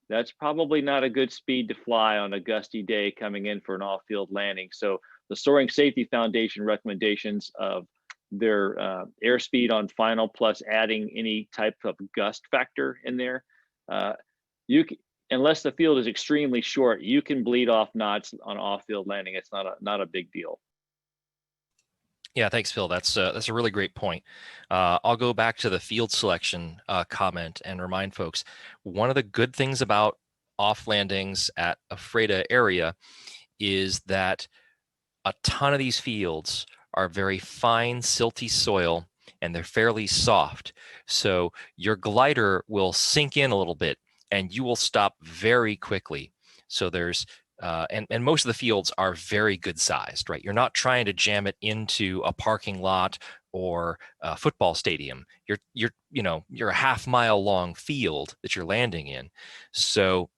That's probably not a good speed to fly on a gusty day coming in for an off-field landing. So the Soaring Safety Foundation recommendations of their airspeed on final plus adding any type of gust factor in there, unless the field is extremely short, you can bleed off knots on off-field landing. It's not a big deal. Yeah, thanks, Phil. That's a really great point. I'll go back to the field selection comment and remind folks, one of the good things about off landings at EPHRATA area is that a ton of these fields are very fine, silty soil, and they're fairly soft. So your glider will sink in a little bit and you will stop very quickly. So there's and most of the fields are very good sized, right? You're not trying to jam it into a parking lot or a football stadium. You're a half-mile long field that you're landing in. So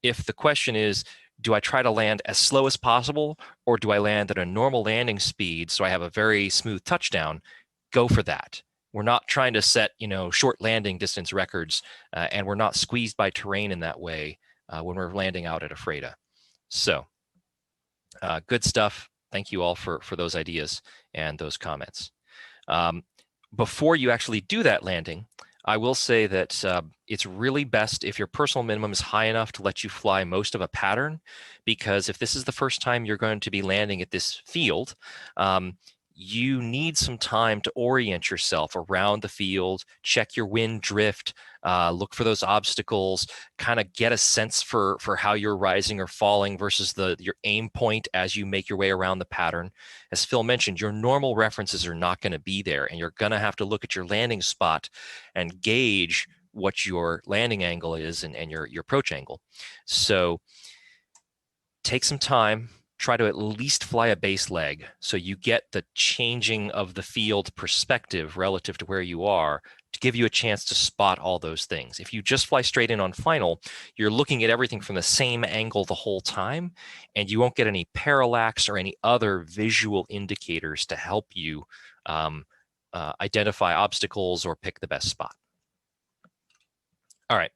if the question is, do I try to land as slow as possible, or do I land at a normal landing speed so I have a very smooth touchdown? Go for that. We're not trying to set, short landing distance records, and we're not squeezed by terrain in that way when we're landing out at EPHRATA. So good stuff. Thank you all for those ideas and those comments. Before you actually do that landing, I will say that it's really best if your personal minimum is high enough to let you fly most of a pattern, because if this is the first time you're going to be landing at this field, you need some time to orient yourself around the field, check your wind drift, look for those obstacles, kind of get a sense for how you're rising or falling versus your aim point as you make your way around the pattern. As Phil mentioned, your normal references are not going to be there, and you're going to have to look at your landing spot and gauge what your landing angle is and your approach angle. So take some time. Try to at least fly a base leg so you get the changing of the field perspective relative to where you are, to give you a chance to spot all those things. If you just fly straight in on final, you're looking at everything from the same angle the whole time, and you won't get any parallax or any other visual indicators to help you identify obstacles or pick the best spot. All right.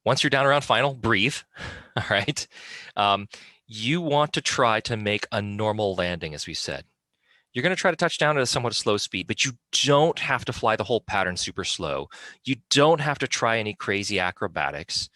Once you're down around final, breathe. All right. You want to try to make a normal landing, as we said. You're going to try to touch down at a somewhat slow speed, but you don't have to fly the whole pattern super slow. You don't have to try any crazy acrobatics.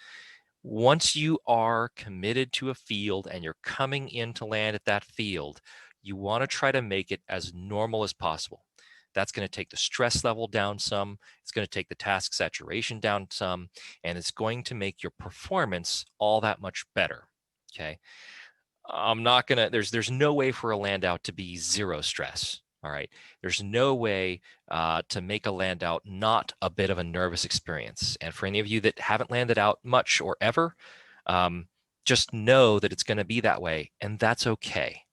Once you are committed to a field and you're coming in to land at that field, you want to try to make it as normal as possible. That's going to take the stress level down some. It's going to take the task saturation down some, and it's going to make your performance all that much better. Okay. I'm not going to, there's no way for a land out to be zero stress. All right. There's no way to make a land out not a bit of a nervous experience. And for any of you that haven't landed out much or ever, just know that it's going to be that way, and that's okay.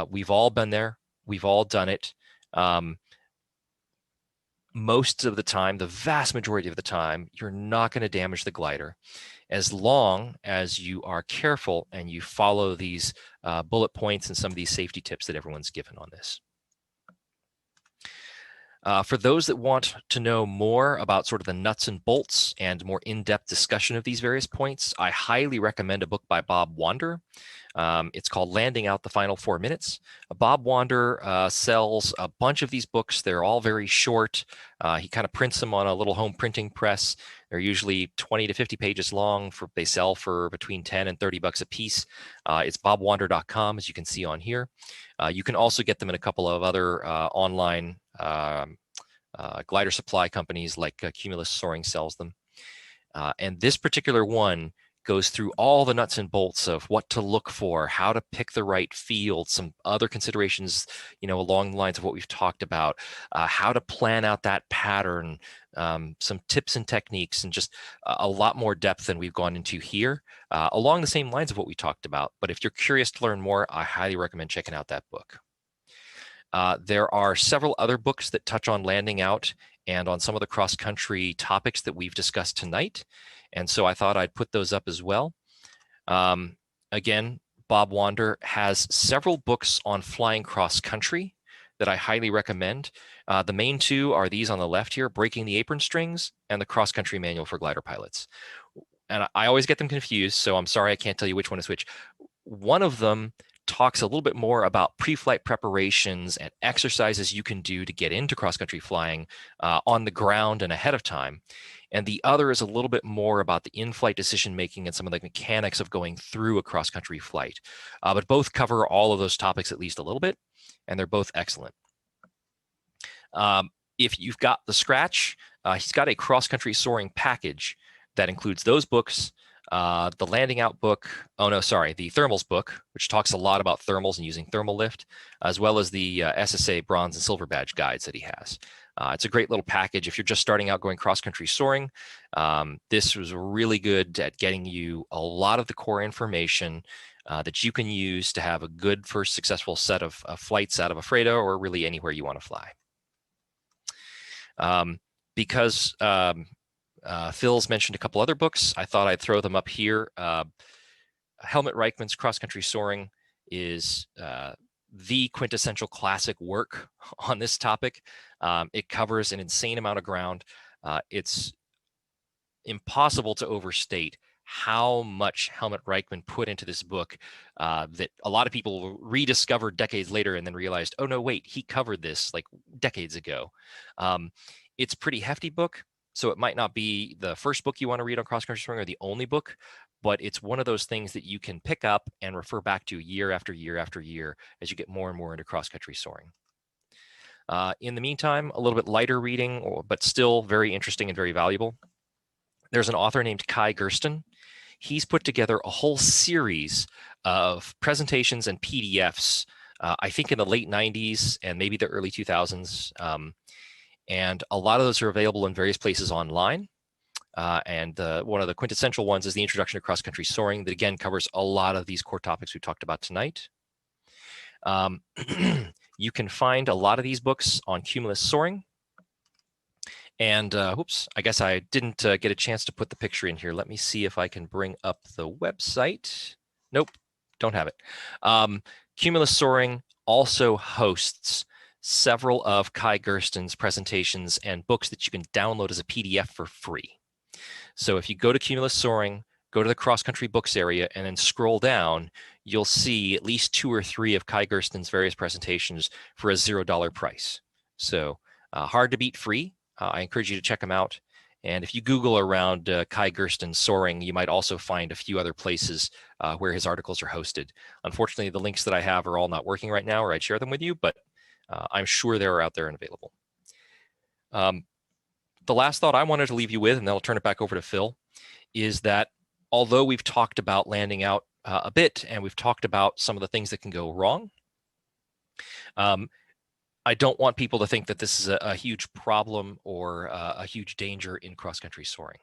We've all been there. We've all done it. Most of the time, the vast majority of the time, you're not going to damage the glider as long as you are careful and you follow these bullet points and some of these safety tips that everyone's given on this. For those that want to know more about sort of the nuts and bolts and more in-depth discussion of these various points, I highly recommend a book by Bob Wander. It's called Landing Out the Final 4 Minutes. Bob Wander sells a bunch of these books. They're all very short. He kind of prints them on a little home printing press. They're usually 20 to 50 pages long. They sell for between 10 and 30 bucks a piece. It's bobwander.com, as you can see on here. You can also get them in a couple of other online glider supply companies like Cumulus Soaring sells them. And this particular one goes through all the nuts and bolts of what to look for, how to pick the right field, some other considerations, along the lines of what we've talked about, how to plan out that pattern, some tips and techniques, and just a lot more depth than we've gone into here, along the same lines of what we talked about. But if you're curious to learn more, I highly recommend checking out that book. There are several other books that touch on landing out and on some of the cross-country topics that we've discussed tonight. And so I thought I'd put those up as well. Again, Bob Wander has several books on flying cross-country that I highly recommend. The main two are these on the left here, Breaking the Apron Strings and the Cross-Country Manual for Glider Pilots. And I always get them confused, so I'm sorry I can't tell you which one is which. One of them talks a little bit more about pre-flight preparations and exercises you can do to get into cross-country flying on the ground and ahead of time. And the other is a little bit more about the in-flight decision-making and some of the mechanics of going through a cross-country flight. But both cover all of those topics at least a little bit, and they're both excellent. If you've got the scratch, he's got a cross-country soaring package that includes those books, the landing out book, the thermals book, which talks a lot about thermals and using thermal lift, as well as the SSA bronze and silver badge guides that he has. It's a great little package if you're just starting out going cross-country soaring. This was really good at getting you a lot of the core information that you can use to have a good first successful set of flights out of EPHRATA or really anywhere you want to fly. Because Phil's mentioned a couple other books, I thought I'd throw them up here. Helmut Reichmann's Cross-Country Soaring is the quintessential classic work on this topic. It covers an insane amount of ground. It's impossible to overstate how much Helmut Reichmann put into this book that a lot of people rediscovered decades later and then realized, oh no, wait, he covered this like decades ago. It's a pretty hefty book, so it might not be the first book you want to read on cross-country soaring or the only book, but it's one of those things that you can pick up and refer back to year after year after year as you get more and more into cross-country soaring. In the meantime, a little bit lighter reading, but still very interesting and very valuable. There's an author named Kai Gersten. He's put together a whole series of presentations and PDFs, I think in the late 90s and maybe the early 2000s. And a lot of those are available in various places online. And one of the quintessential ones is the Introduction to Cross-Country Soaring that again covers a lot of these core topics we talked about tonight. You can find a lot of these books on Cumulus Soaring. And oops, I guess I didn't get a chance to put the picture in here. Let me see if I can bring up the website. Nope, don't have it. Cumulus Soaring also hosts several of Kai Gersten's presentations and books that you can download as a PDF for free. So if you go to Cumulus Soaring, go to the cross-country books area, and then scroll down, you'll see at least 2 or 3 of Kai Gersten's various presentations for a $0 price. So hard to beat free. I encourage you to check them out. And if you Google around Kai Gersten Soaring, you might also find a few other places where his articles are hosted. Unfortunately, the links that I have are all not working right now, or I'd share them with you, but I'm sure they're out there and available. The last thought I wanted to leave you with, and then I'll turn it back over to Phil, is that although we've talked about landing out a bit, and we've talked about some of the things that can go wrong, I don't want people to think that this is a huge problem or a huge danger in cross-country soaring.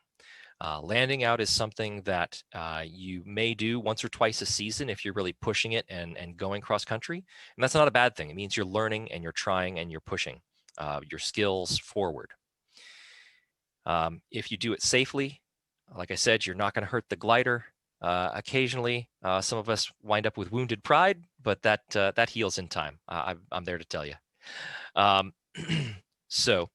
Landing out is something that you may do once or twice a season if you're really pushing it and going cross-country. And that's not a bad thing. It means you're learning and you're trying and you're pushing your skills forward. If you do it safely, like I said, you're not going to hurt the glider. Occasionally, some of us wind up with wounded pride, but that heals in time. I'm there to tell you. So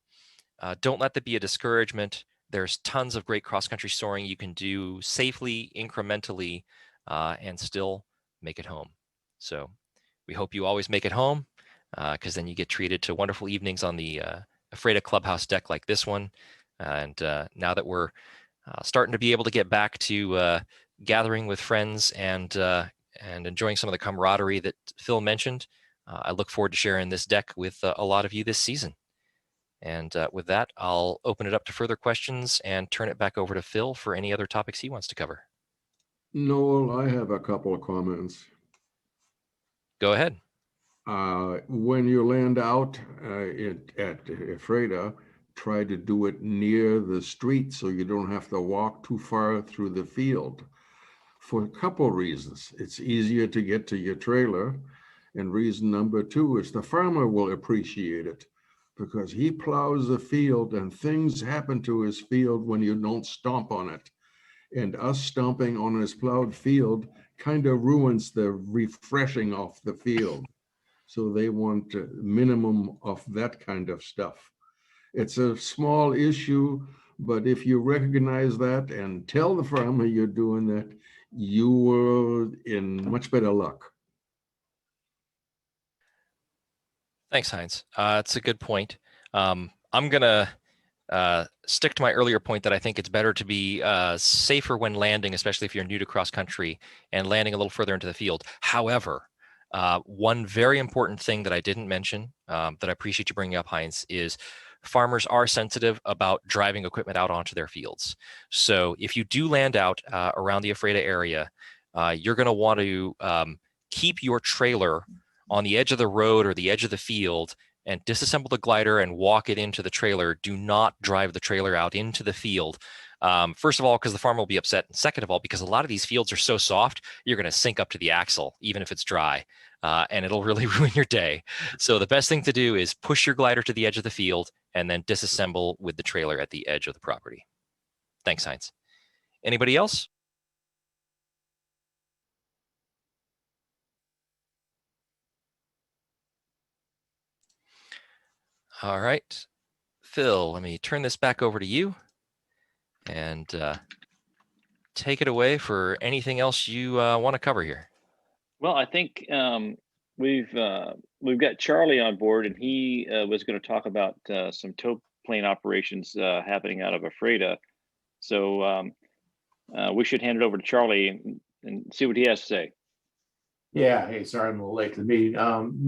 don't let that be a discouragement. There's tons of great cross-country soaring you can do safely, incrementally, and still make it home. So we hope you always make it home, because then you get treated to wonderful evenings on the EPHRATA clubhouse deck like this one. And now that we're starting to be able to get back to gathering with friends and enjoying some of the camaraderie that Phil mentioned. I look forward to sharing this deck with a lot of you this season. And with that, I'll open it up to further questions and turn it back over to Phil for any other topics he wants to cover. Noel, I have a couple of comments. Go ahead. When you land out at EPHRATA, try to do it near the street so you don't have to walk too far through the field. For a couple reasons. It's easier to get to your trailer. And reason number two is the farmer will appreciate it because he plows the field and things happen to his field when you don't stomp on it. And us stomping on his plowed field kind of ruins the refreshing of the field. So they want a minimum of that kind of stuff. It's a small issue, but if you recognize that and tell the farmer you're doing that, you were in much better luck. Thanks, Heinz. It's a good point. I'm going to stick to my earlier point that I think it's better to be safer when landing, especially if you're new to cross country and landing a little further into the field. However, one very important thing that I didn't mention that I appreciate you bringing up, Heinz, is farmers are sensitive about driving equipment out onto their fields. So if you do land out around the EPHRATA area, you're going to want to keep your trailer on the edge of the road or the edge of the field and disassemble the glider and walk it into the trailer. Do not drive the trailer out into the field. First of all, because the farmer will be upset. And second of all, because a lot of these fields are so soft, you're going to sink up to the axle, even if it's dry, and it'll really ruin your day. So the best thing to do is push your glider to the edge of the field and then disassemble with the trailer at the edge of the property. Thanks, Heinz. Anybody else? All right, Phil, let me turn this back over to you and take it away for anything else you want to cover here. Well, I think we've got Charlie on board, and he was going to talk about some tow plane operations happening out of EPHRATA. So we should hand it over to Charlie and see what he has to say. Yeah, hey, sorry I'm a little late to the meeting.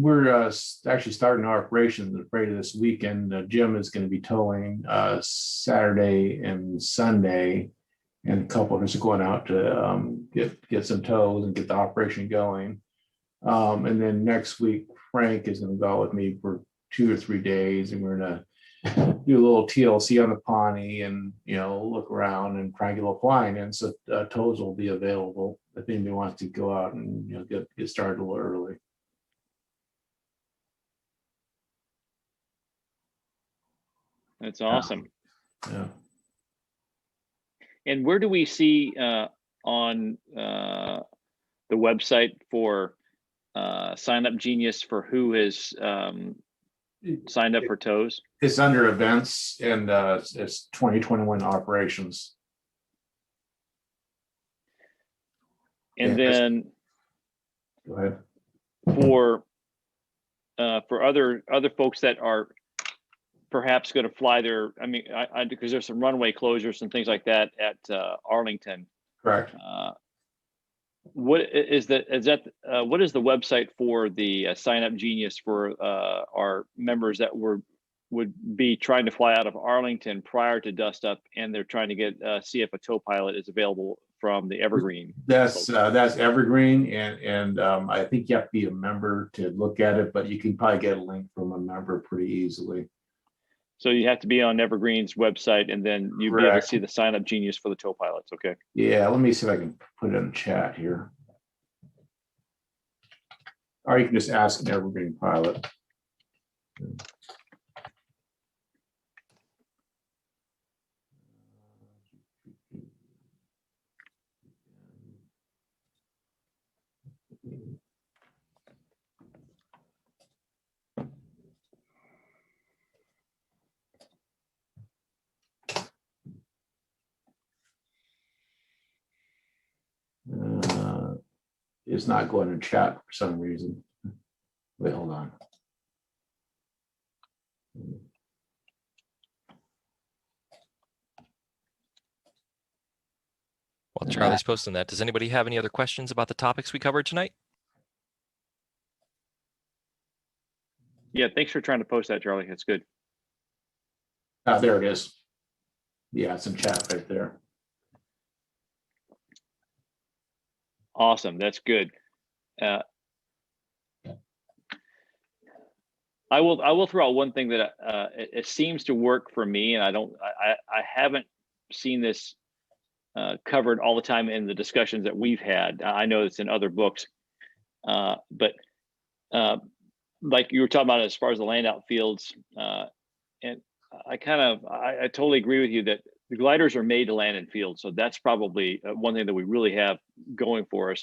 We're actually starting our operations at EPHRATA this weekend. Jim is going to be towing Saturday and Sunday, and a couple of us are going out to get some tows and get the operation going. And then next week, Frank is going to go with me for 2 or 3 days, and we're going to do a little TLC on the Pawnee and, look around and try and get a little flying in. So tows will be available if anybody wants to go out and, get started a little early. That's awesome. Yeah. And where do we see on the website for Sign Up Genius for who has signed up for tows? It's under events, and it's 2021 operations. And Yeah, then go ahead. for other folks that are perhaps going to fly their, because there's some runway closures and things like that at Arlington. Correct. What is the website for the Sign Up Genius for our members that would be trying to fly out of Arlington prior to dust up, and they're trying to see if a tow pilot is available from the Evergreen? That's Evergreen, and I think you have to be a member to look at it, but you can probably get a link from a member pretty easily. So you have to be on Evergreen's website, and then you'll be able to see the Sign Up Genius for the tow pilots. Okay. Yeah, let me see if I can put it in the chat here. Or you can just ask an Evergreen pilot. It's not going to chat for some reason. Wait, hold on. Charlie's posting that. Does anybody have any other questions about the topics we covered tonight? Yeah, thanks for trying to post that, Charlie. That's good. There it is. Yeah, it's in chat right there. Awesome. That's good. I will throw out one thing that it seems to work for me, and I haven't seen this covered all the time in the discussions that we've had. I know it's in other books, but like you were talking about as far as the land out fields, and I totally agree with you that the gliders are made to land in fields. So that's probably one thing that we really have going for us.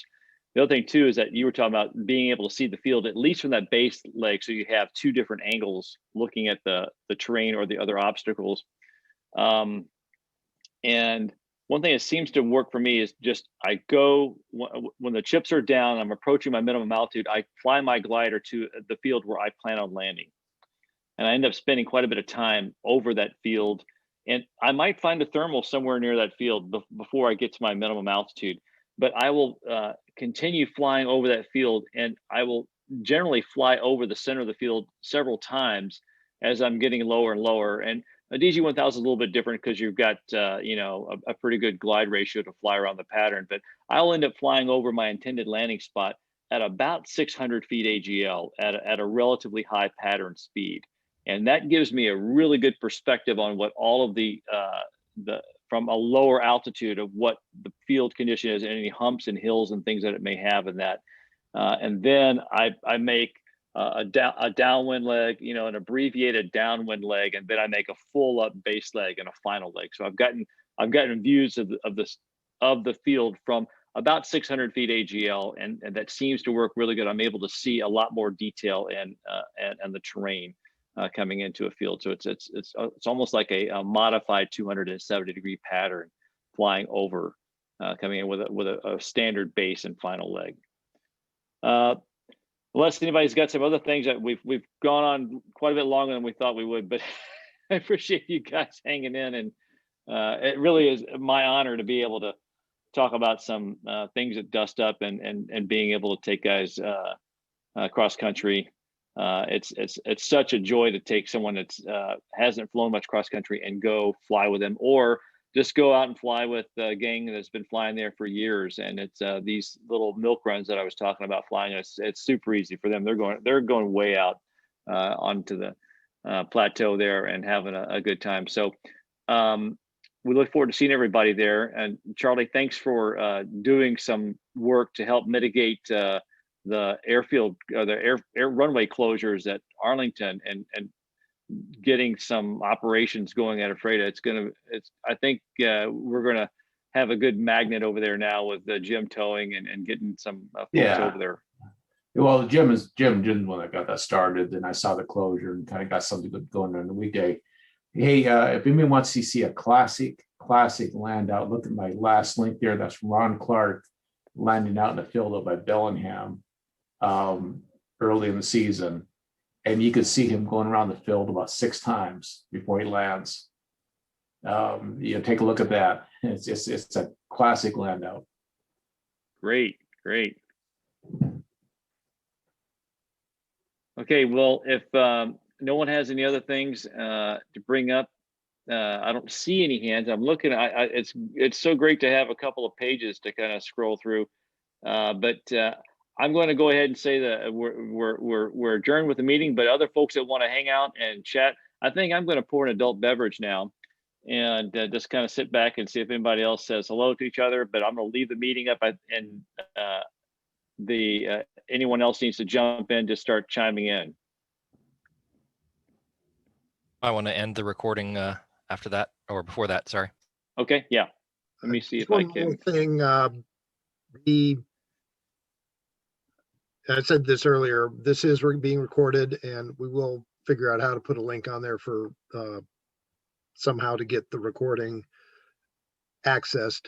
The other thing too is that you were talking about being able to see the field at least from that base leg, so you have two different angles looking at the terrain or the other obstacles. And one thing that seems to work for me is just I go when the chips are down, I'm approaching my minimum altitude, I fly my glider to the field where I plan on landing. And I end up spending quite a bit of time over that field. And I might find a thermal somewhere near that field before I get to my minimum altitude. But I will continue flying over that field, and I will generally fly over the center of the field several times as I'm getting lower and lower. And a DG-1000 is a little bit different because you've got a pretty good glide ratio to fly around the pattern. But I'll end up flying over my intended landing spot at about 600 feet AGL at a relatively high pattern speed. And that gives me a really good perspective on what all of the from a lower altitude of what the field condition is and any humps and hills and things that it may have in that. And then I make a downwind leg, an abbreviated downwind leg, and then I make a full up base leg and a final leg. So I've gotten views of the field from about 600 feet AGL, and that seems to work really good. I'm able to see a lot more detail and the terrain coming into a field. So it's almost like a modified 270-degree pattern flying over, coming in with a standard base and final leg. Unless anybody's got some other things that we've gone on quite a bit longer than we thought we would, but I appreciate you guys hanging in, and it really is my honor to be able to talk about some things that dust up and being able to take guys cross country. It's such a joy to take someone that's hasn't flown much cross country and go fly with them, or just go out and fly with a gang that's been flying there for years. And it's these little milk runs that I was talking about flying. It's super easy for them. They're going way out onto the plateau there and having a good time. So we look forward to seeing everybody there. And Charlie, thanks for doing some work to help mitigate the airfield, the air runway closures at Arlington, and getting some operations going at Ephrata. I think we're gonna have a good magnet over there now with the Jim towing and getting some folks over there. Well, Jim didn't the one that got that started. Then I saw the closure and kind of got something good going on the weekday. Hey, if anyone wants to see a classic land out, look at my last link there. That's Ron Clark landing out in the field up by Bellingham early in the season. And you could see him going around the field about 6 times before he lands. Take a look at that. It's a classic land out. Great. Okay, well, if no one has any other things to bring up, I don't see any hands. I'm looking. It's so great to have a couple of pages to kind of scroll through, but I'm going to go ahead and say that we're adjourned with the meeting. But other folks that want to hang out and chat, I think I'm going to pour an adult beverage now, and just kind of sit back and see if anybody else says hello to each other. But I'm going to leave the meeting up, and anyone else needs to jump in to start chiming in. I want to end the recording after that, or before that. Sorry. Okay. Yeah. Let me see if I can. One more thing. I said this earlier, this is being recorded, and we will figure out how to put a link on there for somehow to get the recording accessed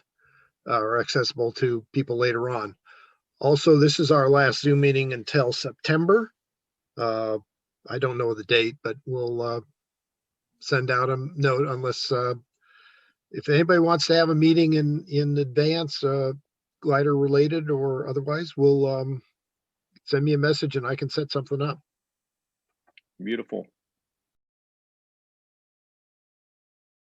or accessible to people later on. Also, this is our last Zoom meeting until September. I don't know the date, but we'll send out a note unless if anybody wants to have a meeting in advance, glider related or otherwise, we'll send me a message and I can set something up. Beautiful.